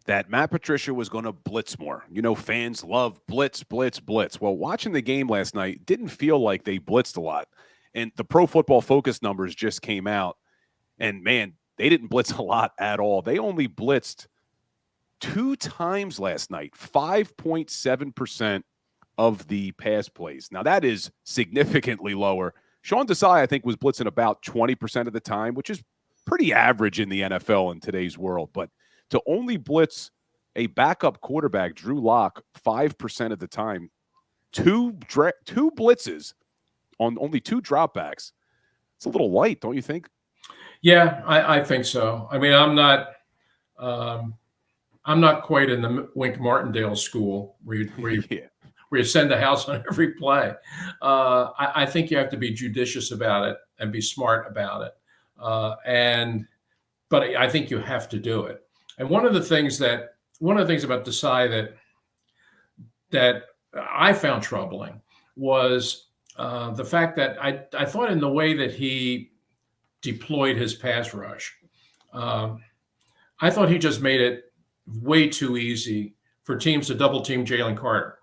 that Matt Patricia was going to blitz more. Fans love blitz, blitz, blitz. Well, watching the game last night, didn't feel like they blitzed a lot. And the Pro Football Focus numbers just came out, and man, they didn't blitz a lot at all. They only blitzed 2 times last night, 5.7% of the pass plays. Now, that is significantly lower. Sean Desai, I think, was blitzing about 20% of the time, which is pretty average in the NFL in today's world. But to only blitz a backup quarterback, Drew Lock, 5% of the time, two blitzes on only 2 dropbacks, it's a little light, don't you think? Yeah, I think so. I mean, I'm not quite in the Wink Martindale school where you send a house on every play. I think you have to be judicious about it and be smart about it. But I think you have to do it. And one of the things about Desai that I found troubling was the fact that I thought in the way that he deployed his pass rush, I thought he just made it way too easy for teams to double team Jalen Carter.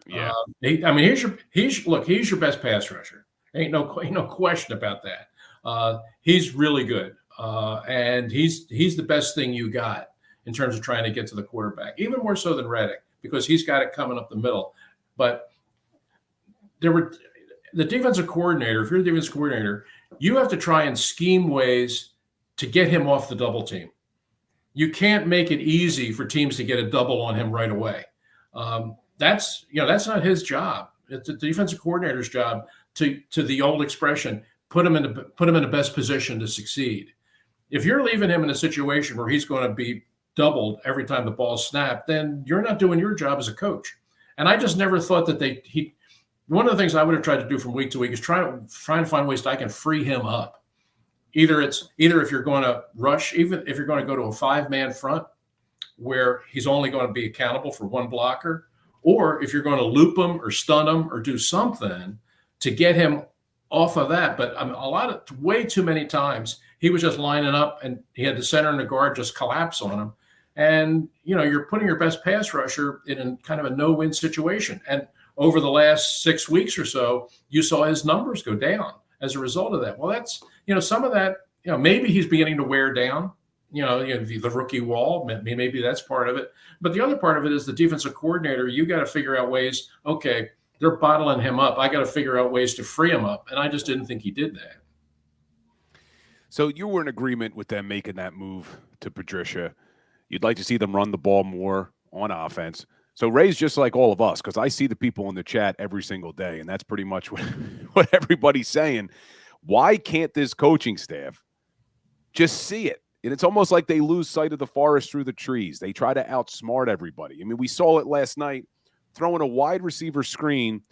Yeah. He's your best pass rusher. Ain't no question about that. He's really good. And he's the best thing you got in terms of trying to get to the quarterback, even more so than Reddick, because he's got it coming up the middle. But the defensive coordinator, if you're the defensive coordinator, you have to try and scheme ways to get him off the double team. You can't make it easy for teams to get a double on him right away. That's not his job. It's the defensive coordinator's job to the old expression, put him in the best position to succeed. If you're leaving him in a situation where he's going to be doubled every time the ball's snapped, then you're not doing your job as a coach. And I just never thought that one of the things I would have tried to do from week to week is try to find ways that I can free him up. Either if you're going to rush, even if you're going to go to a 5-man front where he's only going to be accountable for one blocker, or if you're going to loop him or stun him or do something to get him off of that. But way too many times he was just lining up and he had the center and the guard just collapse on him. And, you're putting your best pass rusher in kind of a no-win situation. And over the last 6 weeks or so, you saw his numbers go down as a result of that. Well, that's, some of that, maybe he's beginning to wear down, the rookie wall, maybe that's part of it. But the other part of it is the defensive coordinator. You got to figure out ways, okay, they're bottling him up. I got to figure out ways to free him up. And I just didn't think he did that. So you were in agreement with them making that move to Patricia. You'd like to see them run the ball more on offense. So Ray's just like all of us, because I see the people in the chat every single day, and that's pretty much what everybody's saying. Why can't this coaching staff just see it? And it's almost like they lose sight of the forest through the trees. They try to outsmart everybody. I mean, we saw it last night, throwing a wide receiver screen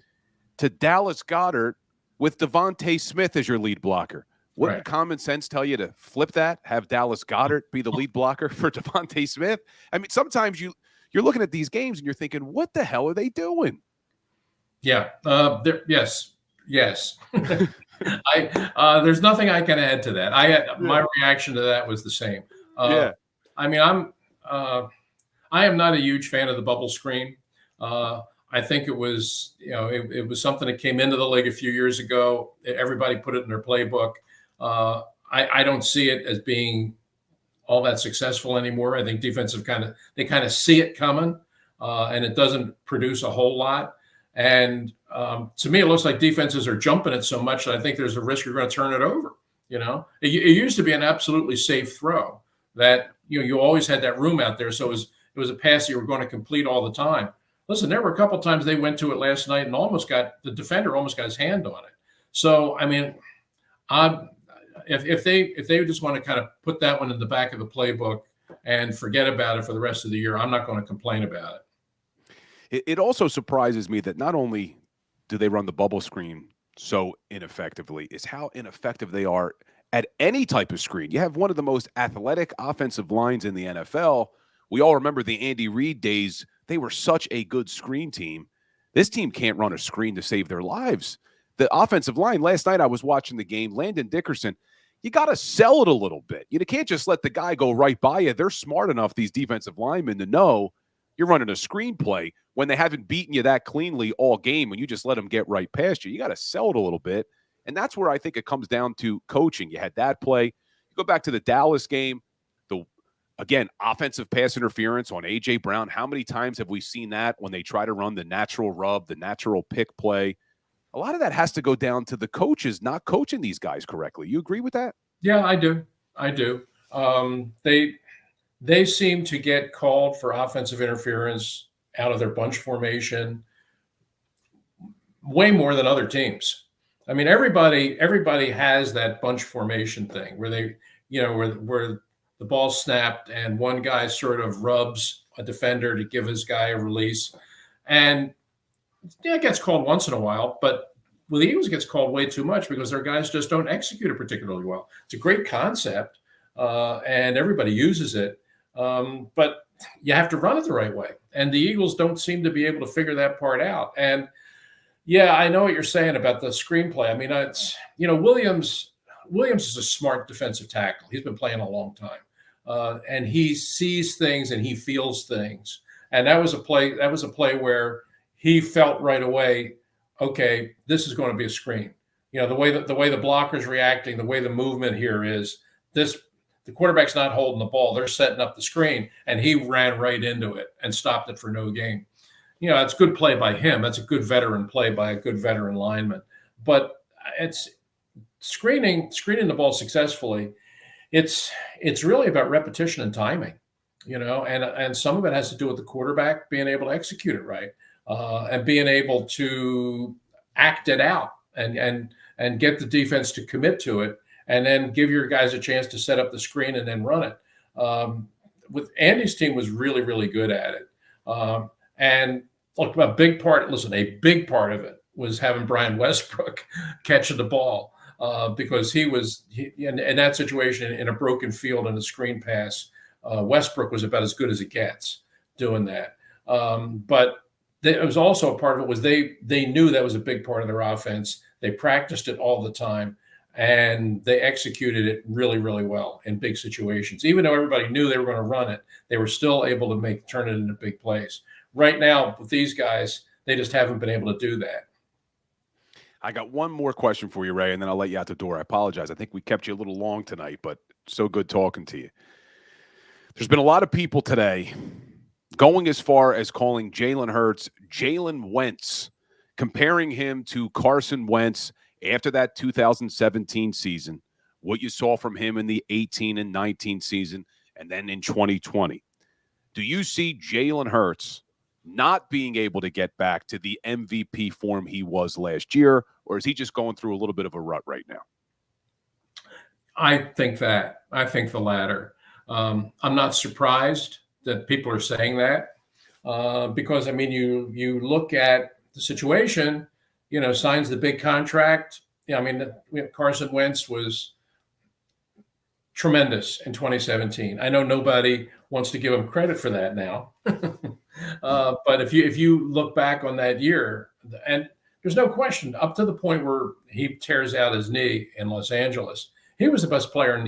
to Dallas Goedert with Devontae Smith as your lead blocker. Wouldn't common sense tell you to flip that, have Dallas Goedert be the lead blocker for Devontae Smith? I mean, sometimes you're looking at these games and you're thinking, what the hell are they doing? Yeah. Yes. There's nothing I can add to that. My reaction to that was the same. I mean, I am not a huge fan of the bubble screen. I think it was, it was something that came into the league a few years ago. Everybody put it in their playbook. I don't see it as being all that successful anymore. I think defensive kind of see it coming, and it doesn't produce a whole lot. And to me, it looks like defenses are jumping it so much that I think there's a risk you're going to turn it over. It used to be an absolutely safe throw that you always had that room out there, so it was a pass you were going to complete all the time. Listen, there were a couple times they went to it last night and the defender almost got his hand on it. So I mean, if they just want to kind of put that one in the back of the playbook and forget about it for the rest of the year, I'm not going to complain about it. It also surprises me that not only do they run the bubble screen so ineffectively, is how ineffective they are at any type of screen. You have one of the most athletic offensive lines in the NFL. We all remember the Andy Reid days. They were such a good screen team. This team can't run a screen to save their lives. The offensive line, last night I was watching the game, Landon Dickerson, you got to sell it a little bit. You can't just let the guy go right by you. They're smart enough, these defensive linemen, to know you're running a screenplay when they haven't beaten you that cleanly all game, when you just let them get right past you. You got to sell it a little bit. And that's where I think it comes down to coaching. You had that play. You go back to the Dallas game, again, offensive pass interference on A.J. Brown. How many times have we seen that when they try to run the natural rub, the natural pick play? A lot of that has to go down to the coaches not coaching these guys correctly. You agree with that? Yeah, I do. They seem to get called for offensive interference out of their bunch formation way more than other teams. I mean, everybody has that bunch formation thing where they, where the ball snapped and one guy sort of rubs a defender to give his guy a release. And it gets called once in a while, but with the Eagles, it gets called way too much because their guys just don't execute it particularly well. It's a great concept, and everybody uses it, but you have to run it the right way. And the Eagles don't seem to be able to figure that part out. And, yeah, I know what you're saying about the screenplay. I mean, it's, Williams is a smart defensive tackle. He's been playing a long time. And he sees things and he feels things. And that was a play where he felt right away, okay, this is going to be a screen. The way the blocker's reacting, the way the movement here is, the quarterback's not holding the ball. They're setting up the screen, and he ran right into it and stopped it for no gain. It's good play by him. That's a good veteran play by a good veteran lineman. But it's screening the ball successfully. It's really about repetition and timing, and some of it has to do with the quarterback being able to execute it right, and being able to act it out and get the defense to commit to it, and then give your guys a chance to set up the screen and then run it. With Andy's team was really, really good at it. And look, a big part of it was having Brian Westbrook catching the ball, because he was in that situation in a broken field and a screen pass. Westbrook was about as good as it gets doing that. But it was also a part of it was they knew that was a big part of their offense. They practiced it all the time, and they executed it really, really well in big situations. Even though everybody knew they were going to run it, they were still able to turn it into big plays. Right now, with these guys, they just haven't been able to do that. I got one more question for you, Ray, and then I'll let you out the door. I apologize. I think we kept you a little long tonight, but so good talking to you. There's been a lot of people today going as far as calling Jalen Hurts Jalen Wentz, comparing him to Carson Wentz after that 2017 season, what you saw from him in the 18 and 19 season, and then in 2020. Do you see Jalen Hurts not being able to get back to the MVP form he was last year, or is he just going through a little bit of a rut right now? I think the latter. I'm not surprised that people are saying that, because, I mean, you look at the situation, signs the big contract. I mean, Carson Wentz was tremendous in 2017. I know nobody wants to give him credit for that now. But if you look back on that year, and there's no question, up to the point where he tears out his knee in Los Angeles, he was the best player in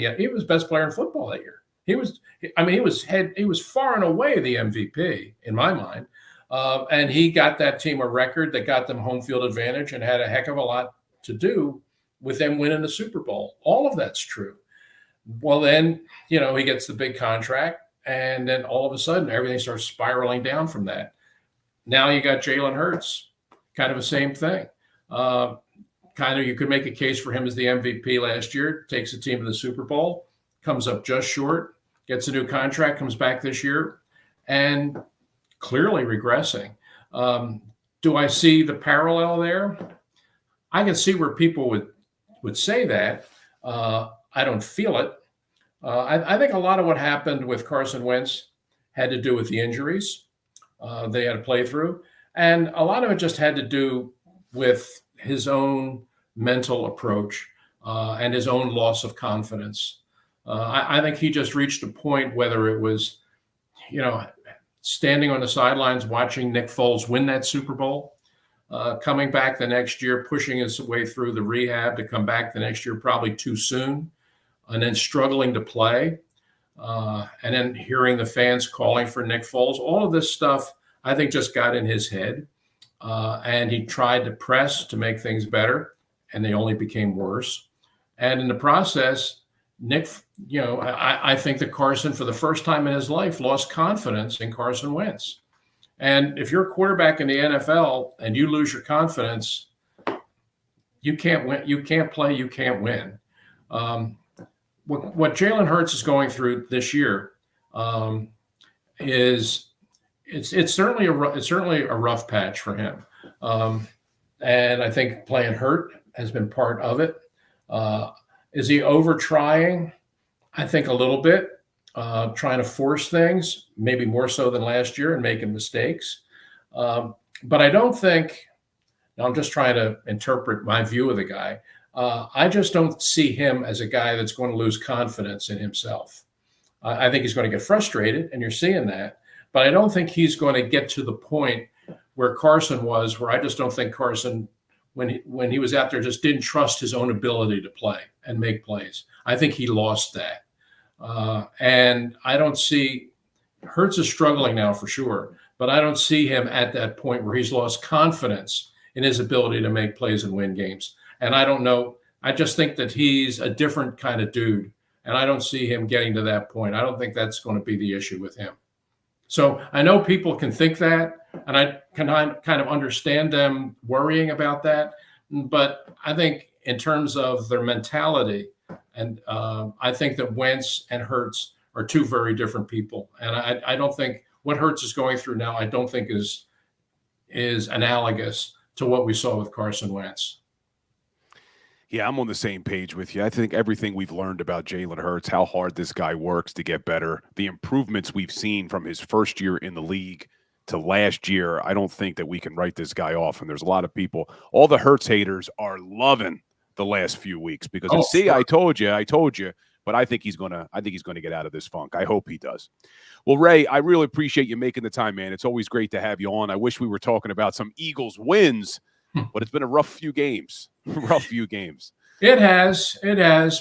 football that year. He was far and away the MVP in my mind. And he got that team a record that got them home field advantage and had a heck of a lot to do with them winning the Super Bowl. All of that's true. Well, then, he gets the big contract, and then all of a sudden everything starts spiraling down from that. Now you got Jalen Hurts, kind of the same thing. You could make a case for him as the MVP last year, takes the team to the Super Bowl, comes up just short, gets a new contract, comes back this year, and clearly regressing. Do I see the parallel there? I can see where people would say that. I don't feel it. I think a lot of what happened with Carson Wentz had to do with the injuries they had to play through. And a lot of it just had to do with his own mental approach and his own loss of confidence. I think he just reached a point, whether it was, standing on the sidelines watching Nick Foles win that Super Bowl, coming back the next year, pushing his way through the rehab to come back the next year probably too soon, and then struggling to play, and then hearing the fans calling for Nick Foles. All of this stuff, I think, just got in his head, and he tried to press to make things better, and they only became worse. And in the process, Nick, I think that Carson, for the first time in his life, lost confidence in Carson Wentz. And if you're a quarterback in the NFL and you lose your confidence, you can't win. You can't play. You can't win. What Jalen Hurts is going through this year is it's certainly a rough patch for him, and I think playing hurt has been part of it. Is he over trying? I think a little bit, trying to force things, maybe more so than last year, and making mistakes. But I don't think. I'm just trying to interpret my view of the guy. I just don't see him as a guy that's going to lose confidence in himself. I think he's going to get frustrated, and you're seeing that. But I don't think he's going to get to the point where Carson was, where I just don't think Carson, when he was out there, just didn't trust his own ability to play and make plays. I think he lost that. And I don't see – Hurts is struggling now for sure, but I don't see him at that point where he's lost confidence in his ability to make plays and win games. And I don't know. I just think that he's a different kind of dude, and I don't see him getting to that point. I don't think that's going to be the issue with him. So I know people can think that, and I can kind of understand them worrying about that. But I think in terms of their mentality, and I think that Wentz and Hurts are two very different people. And I don't think what Hurts is going through now, I don't think is analogous to what we saw with Carson Wentz. Yeah, I'm on the same page with you. I think everything we've learned about Jalen Hurts, how hard this guy works to get better, the improvements we've seen from his first year in the league to last year, I don't think that we can write this guy off. And there's a lot of people, all the Hurts haters are loving the last few weeks because Sure. I told you, but I think he's gonna get out of this funk. I hope he does. Well, Ray, I really appreciate you making the time, man. It's always great to have you on. I wish we were talking about some Eagles wins, but it's been a rough few games. It has,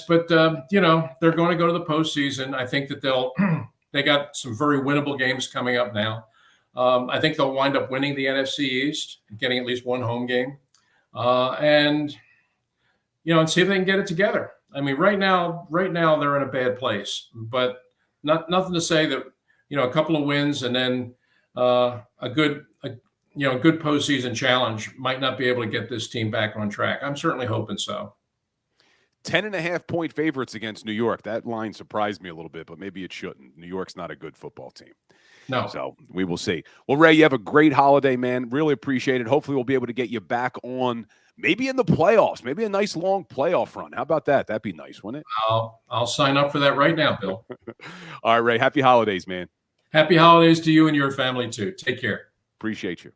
but they're going to go to the postseason. I think that they got some very winnable games coming up now. I think they'll wind up winning the NFC East and getting at least one home game, and see if they can get it together. I mean, right now they're in a bad place, but nothing to say that a couple of wins and then a good postseason challenge might not be able to get this team back on track. I'm certainly hoping so. 10.5-point favorites against New York. That line surprised me a little bit, but maybe it shouldn't. New York's not a good football team. No. So we will see. Well, Ray, you have a great holiday, man. Really appreciate it. Hopefully we'll be able to get you back on maybe in the playoffs, maybe a nice long playoff run. How about that? That'd be nice, wouldn't it? I'll sign up for that right now, Bill. All right, Ray. Happy holidays, man. Happy holidays to you and your family too. Take care. Appreciate you.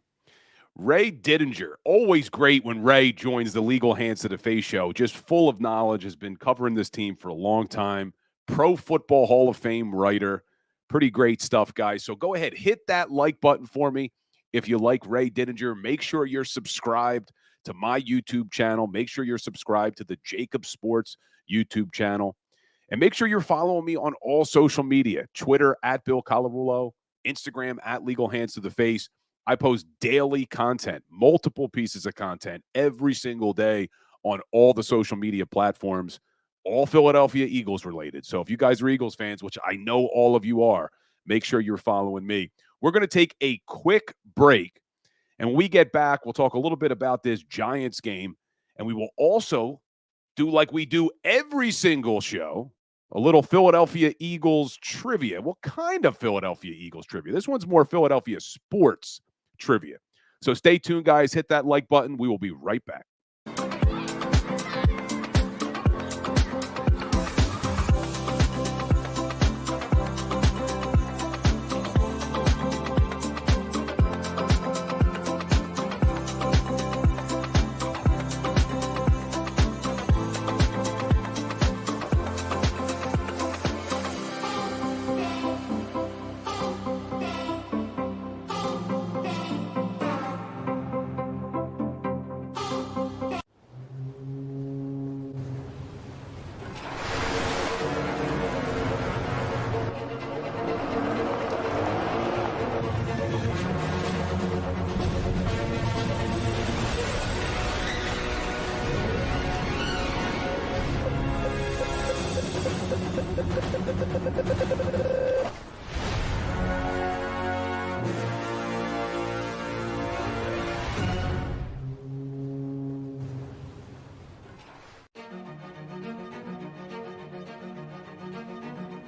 Ray Didinger, always great when Ray joins the Legal Hands to the Face show. Just full of knowledge, has been covering this team for a long time. Pro Football Hall of Fame writer. Pretty great stuff, guys. So go ahead, hit that like button for me if you like Ray Didinger. Make sure you're subscribed to my YouTube channel. Make sure you're subscribed to the JAKIB Sports YouTube channel. And make sure you're following me on all social media, Twitter at Bill Colarulo, Instagram at Legal Hands to the Face. I post daily content, multiple pieces of content every single day on all the social media platforms, all Philadelphia Eagles related. So if you guys are Eagles fans, which I know all of you are, make sure you're following me. We're going to take a quick break. And when we get back, we'll talk a little bit about this Giants game. And we will also do like we do every single show, a little Philadelphia Eagles trivia. What kind of Philadelphia Eagles trivia? This one's more Philadelphia sports trivia. So stay tuned, guys. Hit that like button. We will be right back.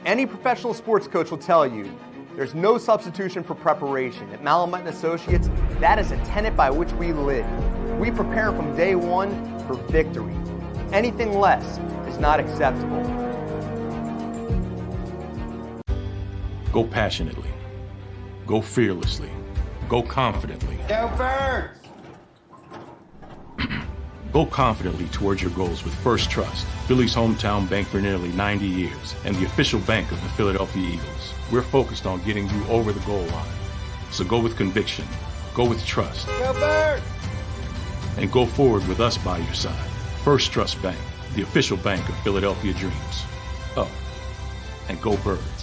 Any professional sports coach will tell you there's no substitution for preparation. At Malamut & Associates, that is a tenet by which we live. We prepare from day one for victory. Anything less is not acceptable. Go passionately. Go fearlessly. Go confidently. Go Birds! Go confidently towards your goals with First Trust, Philly's hometown bank for nearly 90 years, and the official bank of the Philadelphia Eagles. We're focused on getting you over the goal line. So go with conviction, go with trust, Go Birds! and go forward with us by your side. First Trust Bank, the official bank of Philadelphia dreams. Oh, and go Birds.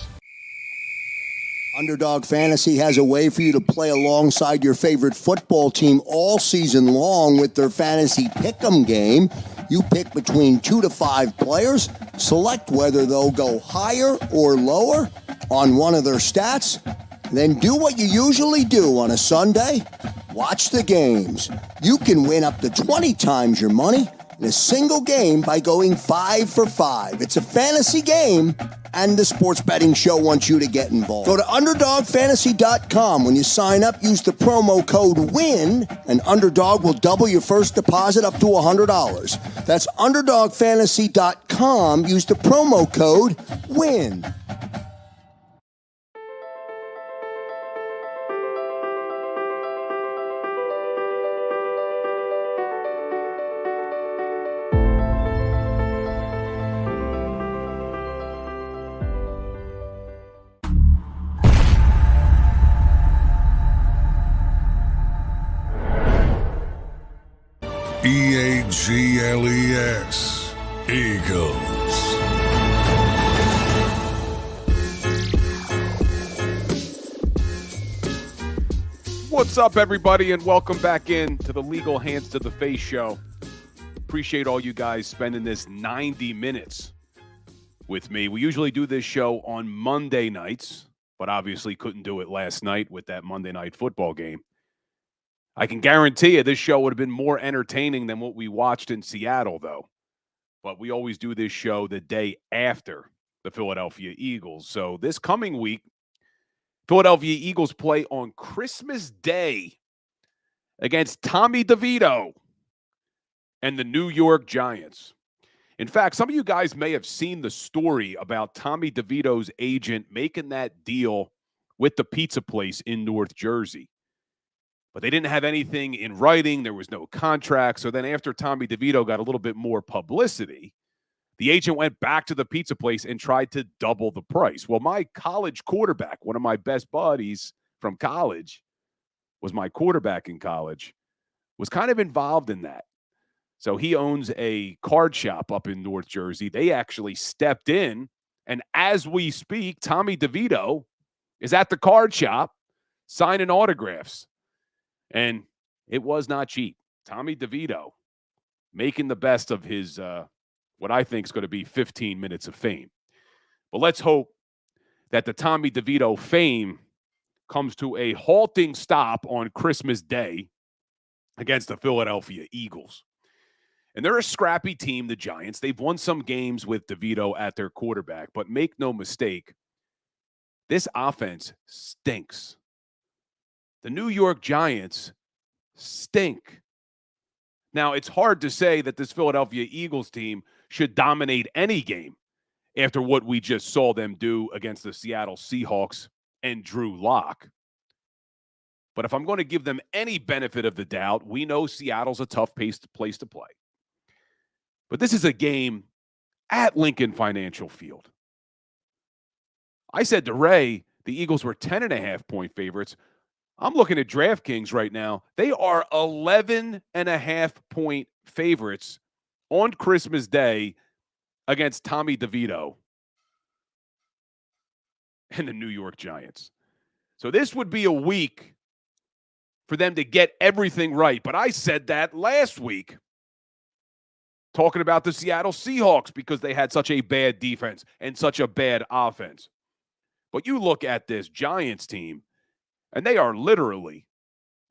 Underdog Fantasy has a way for you to play alongside your favorite football team all season long with their Fantasy Pick'em game. You pick between 2 to 5 players, select whether they'll go higher or lower on one of their stats, then do what you usually do on a Sunday, watch the games. You can win up to 20 times your money in a single game by going 5 for 5. It's a fantasy game, and the Sports Betting Show wants you to get involved. Go to UnderdogFantasy.com. When you sign up, use the promo code WIN, and Underdog will double your first deposit up to $100. That's UnderdogFantasy.com. Use the promo code WIN. EAGLES, Eagles. What's up, everybody, and welcome back in to the Legal Hands to the Face show. Appreciate all you guys spending this 90 minutes with me. We usually do this show on Monday nights, but obviously couldn't do it last night with that Monday night football game. I can guarantee you this show would have been more entertaining than what we watched in Seattle, though. But we always do this show the day after the Philadelphia Eagles. So this coming week, Philadelphia Eagles play on Christmas Day against Tommy DeVito and the New York Giants. In fact, some of you guys may have seen the story about Tommy DeVito's agent making that deal with the pizza place in North Jersey. But they didn't have anything in writing. There was no contract. So then after Tommy DeVito got a little bit more publicity, the agent went back to the pizza place and tried to double the price. Well, my college quarterback, one of my best buddies from college, was my quarterback in college, was kind of involved in that. So he owns a card shop up in North Jersey. They actually stepped in, and as we speak, Tommy DeVito is at the card shop signing autographs. And it was not cheap. Tommy DeVito making the best of his, what I think is going to be 15 minutes of fame. But let's hope that the Tommy DeVito fame comes to a halting stop on Christmas Day against the Philadelphia Eagles. And they're a scrappy team, the Giants. They've won some games with DeVito at their quarterback, but make no mistake, this offense stinks. The New York Giants stink. Now, it's hard to say that this Philadelphia Eagles team should dominate any game after what we just saw them do against the Seattle Seahawks and Drew Lock. But if I'm going to give them any benefit of the doubt, we know Seattle's a tough place to play. But this is a game at Lincoln Financial Field. I said to Ray, the Eagles were 10.5-point favorites. I'm looking at DraftKings right now. They are 11.5-point favorites on Christmas Day against Tommy DeVito and the New York Giants. So this would be a week for them to get everything right. But I said that last week, talking about the Seattle Seahawks because they had such a bad defense and such a bad offense. But you look at this Giants team, and they are literally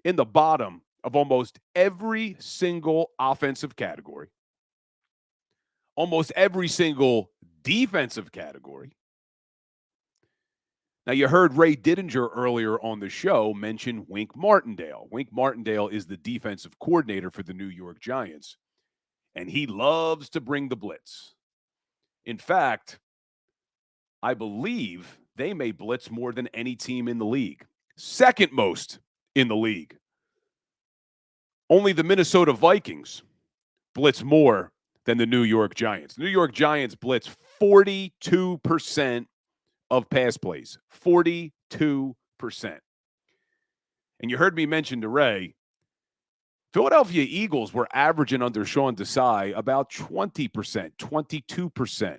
in the bottom of almost every single offensive category, almost every single defensive category. Now, you heard Ray Didinger earlier on the show mention Wink Martindale. Wink Martindale is the defensive coordinator for the New York Giants, and he loves to bring the blitz. In fact, I believe they may blitz more than any team in the league. Second most in the league. Only the Minnesota Vikings blitz more than the New York Giants. The New York Giants blitz 42% of pass plays. 42%. And you heard me mention to Ray, Philadelphia Eagles were averaging under Sean Desai about 20%, 22%.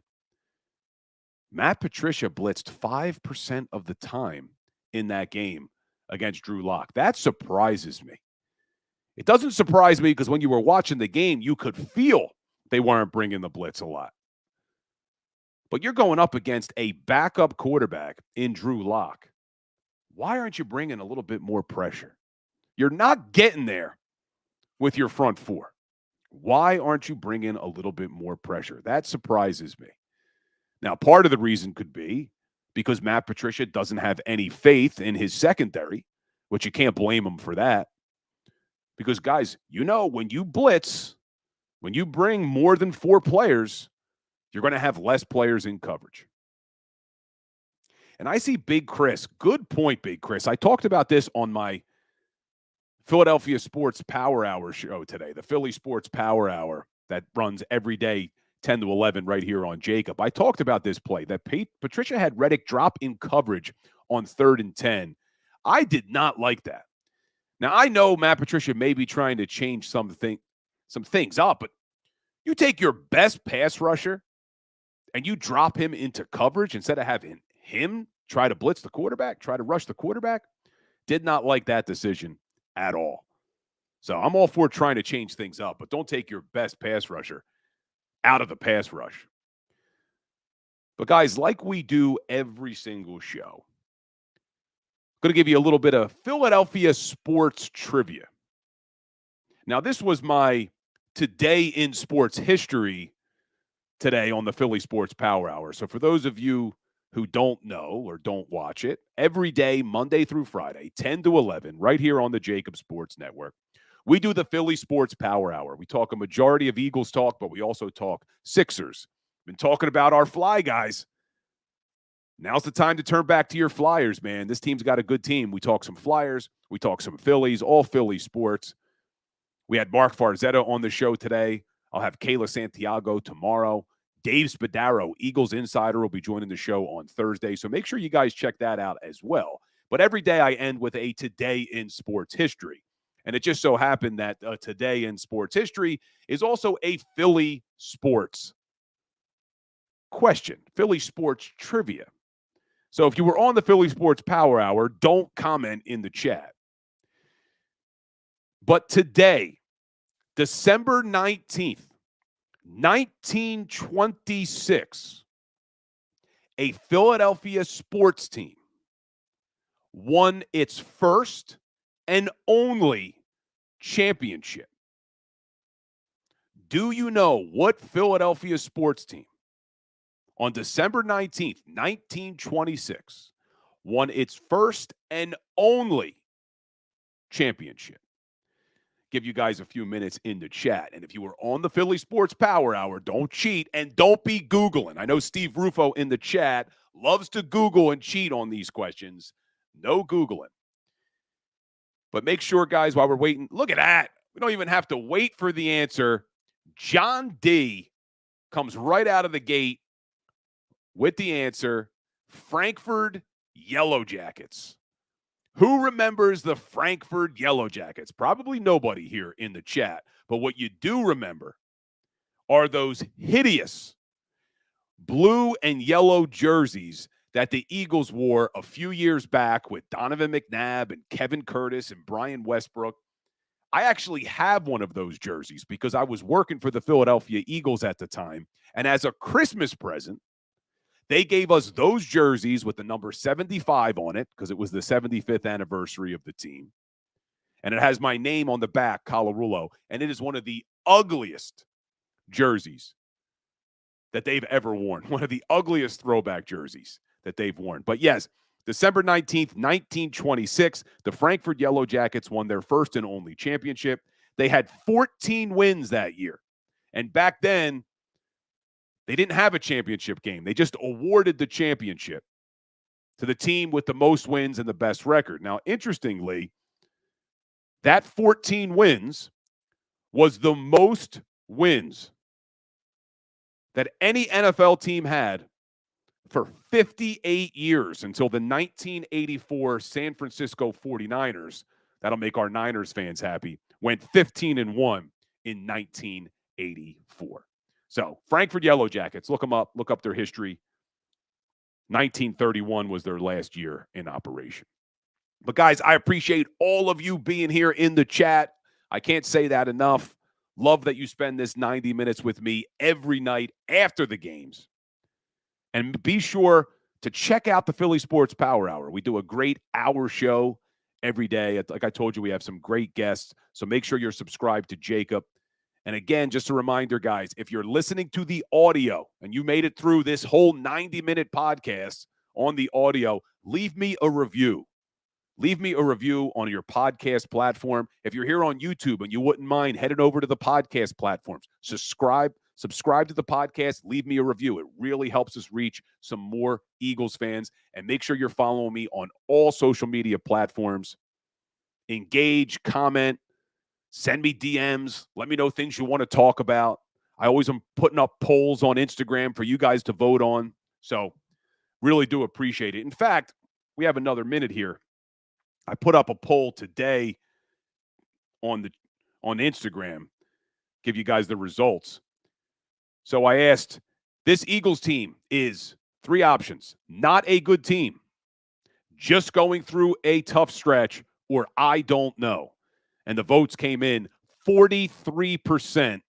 Matt Patricia blitzed 5% of the time in that game against Drew Lock. That surprises me. It doesn't surprise me because when you were watching the game, you could feel they weren't bringing the blitz a lot. But you're going up against a backup quarterback in Drew Lock. Why aren't you bringing a little bit more pressure? You're not getting there with your front four. Why aren't you bringing a little bit more pressure? That surprises me. Now, part of the reason could be because Matt Patricia doesn't have any faith in his secondary, which you can't blame him for that. Because, guys, you know, when you blitz, when you bring more than 4 players, you're going to have less players in coverage. And I see Big Chris. Good point, Big Chris. I talked about this on my Philadelphia Sports Power Hour show today, the Philly Sports Power Hour that runs every day, 10 to 11 right here on JAKIB. I talked about this play that Patricia had Reddick drop in coverage on 3rd and 10. I did not like that. Now, I know Matt Patricia may be trying to change some things up, but you take your best pass rusher and you drop him into coverage instead of having him try to blitz the quarterback, try to rush the quarterback. Did not like that decision at all. So I'm all for trying to change things up, but don't take your best pass rusher out of the pass rush. But guys, like we do every single show, I'm going to give you a little bit of Philadelphia sports trivia. Now, this was my Today in Sports History today on the Philly Sports Power Hour. So for those of you who don't know or don't watch it, every day, Monday through Friday, 10 to 11, right here on the JAKIB Sports Network, we do the Philly Sports Power Hour. We talk a majority of Eagles talk, but we also talk Sixers. Been talking about our Fly guys. Now's the time to turn back to your Flyers, man. This team's got a good team. We talk some Flyers. We talk some Phillies, all Philly sports. We had Mark Farzetta on the show today. I'll have Kayla Santiago tomorrow. Dave Spadaro, Eagles Insider, will be joining the show on Thursday. So make sure you guys check that out as well. But every day I end with a Today in Sports History. And it just so happened that today in sports history is also a Philly sports question, Philly sports trivia. So if you were on the Philly Sports Power Hour, don't comment in the chat. But today, December 19th, 1926, a Philadelphia sports team won its first and only championship. Do you know what Philadelphia sports team on December 19th, 1926 won its first and only championship? Give you guys a few minutes in the chat. And if you were on the Philly Sports Power Hour, don't cheat and don't be Googling. I know Steve Rufo in the chat loves to Google and cheat on these questions. No Googling. But make sure, guys, while we're waiting, look at that. We don't even have to wait for the answer. John D. comes right out of the gate with the answer. Frankfurt Yellow Jackets. Who remembers the Frankfurt Yellow Jackets? Probably nobody here in the chat. But what you do remember are those hideous blue and yellow jerseys that the Eagles wore a few years back with Donovan McNabb and Kevin Curtis and Brian Westbrook. I actually have one of those jerseys because I was working for the Philadelphia Eagles at the time. And as a Christmas present, they gave us those jerseys with the number 75 on it because it was the 75th anniversary of the team. And it has my name on the back, Colarulo. And it is one of the ugliest jerseys that they've ever worn. One of the ugliest throwback jerseys that they've worn. But yes, December 19th, 1926, the Frankfurt Yellow Jackets won their first and only championship. They had 14 wins that year. And back then, they didn't have a championship game. They just awarded the championship to the team with the most wins and the best record. Now, interestingly, that 14 wins was the most wins that any NFL team had for 58 years until the 1984 San Francisco 49ers, that'll make our Niners fans happy, went 15-1 in 1984. So, Frankfurt Yellow Jackets, look them up, look up their history. 1931 was their last year in operation. But guys, I appreciate all of you being here in the chat. I can't say that enough. Love that you spend this 90 minutes with me every night after the games. And be sure to check out the Philly Sports Power Hour. We do a great hour show every day. Like I told you, we have some great guests. So make sure you're subscribed to JAKIB. And again, just a reminder, guys, if you're listening to the audio and you made it through this whole 90-minute podcast on the audio, leave me a review. Leave me a review on your podcast platform. If you're here on YouTube and you wouldn't mind heading over to the podcast platforms, subscribe to the podcast, leave me a review. It really helps us reach some more Eagles fans. And make sure you're following me on all social media platforms. Engage, comment, send me DMs. Let me know things you want to talk about. I always am putting up polls on Instagram for you guys to vote on. So really do appreciate it. In fact, we have another minute here. I put up a poll today on Instagram, give you guys the results. So I asked, this Eagles team is 3 options: not a good team, just going through a tough stretch, or I don't know. And the votes came in. 43%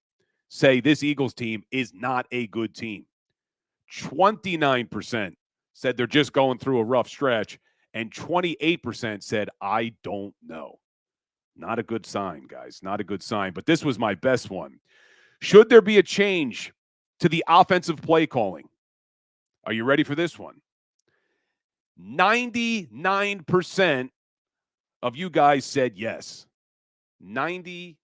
say this Eagles team is not a good team. 29% said they're just going through a rough stretch. And 28% said, I don't know. Not a good sign, guys. Not a good sign. But this was my best one. Should there be a change to the offensive play calling? Are you ready for this one? 99% of you guys said yes. 99%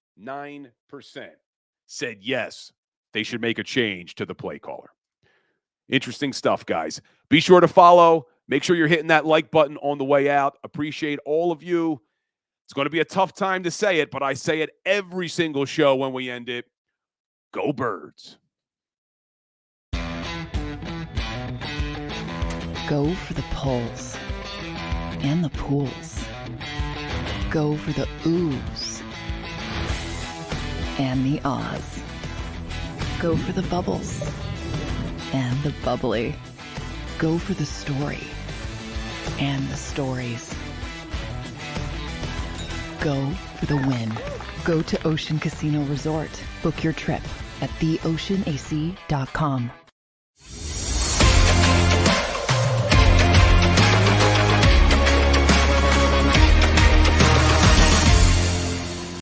said yes, they should make a change to the play caller. Interesting stuff, guys. Be sure to follow. Make sure you're hitting that like button on the way out. Appreciate all of you. It's going to be a tough time to say it, but I say it every single show when we end it. Go Birds. Go for the pulls and the pools. Go for the oohs and the Oz. Go for the bubbles and the bubbly. Go for the story and the stories. Go for the win. Go to Ocean Casino Resort. Book your trip at theoceanac.com.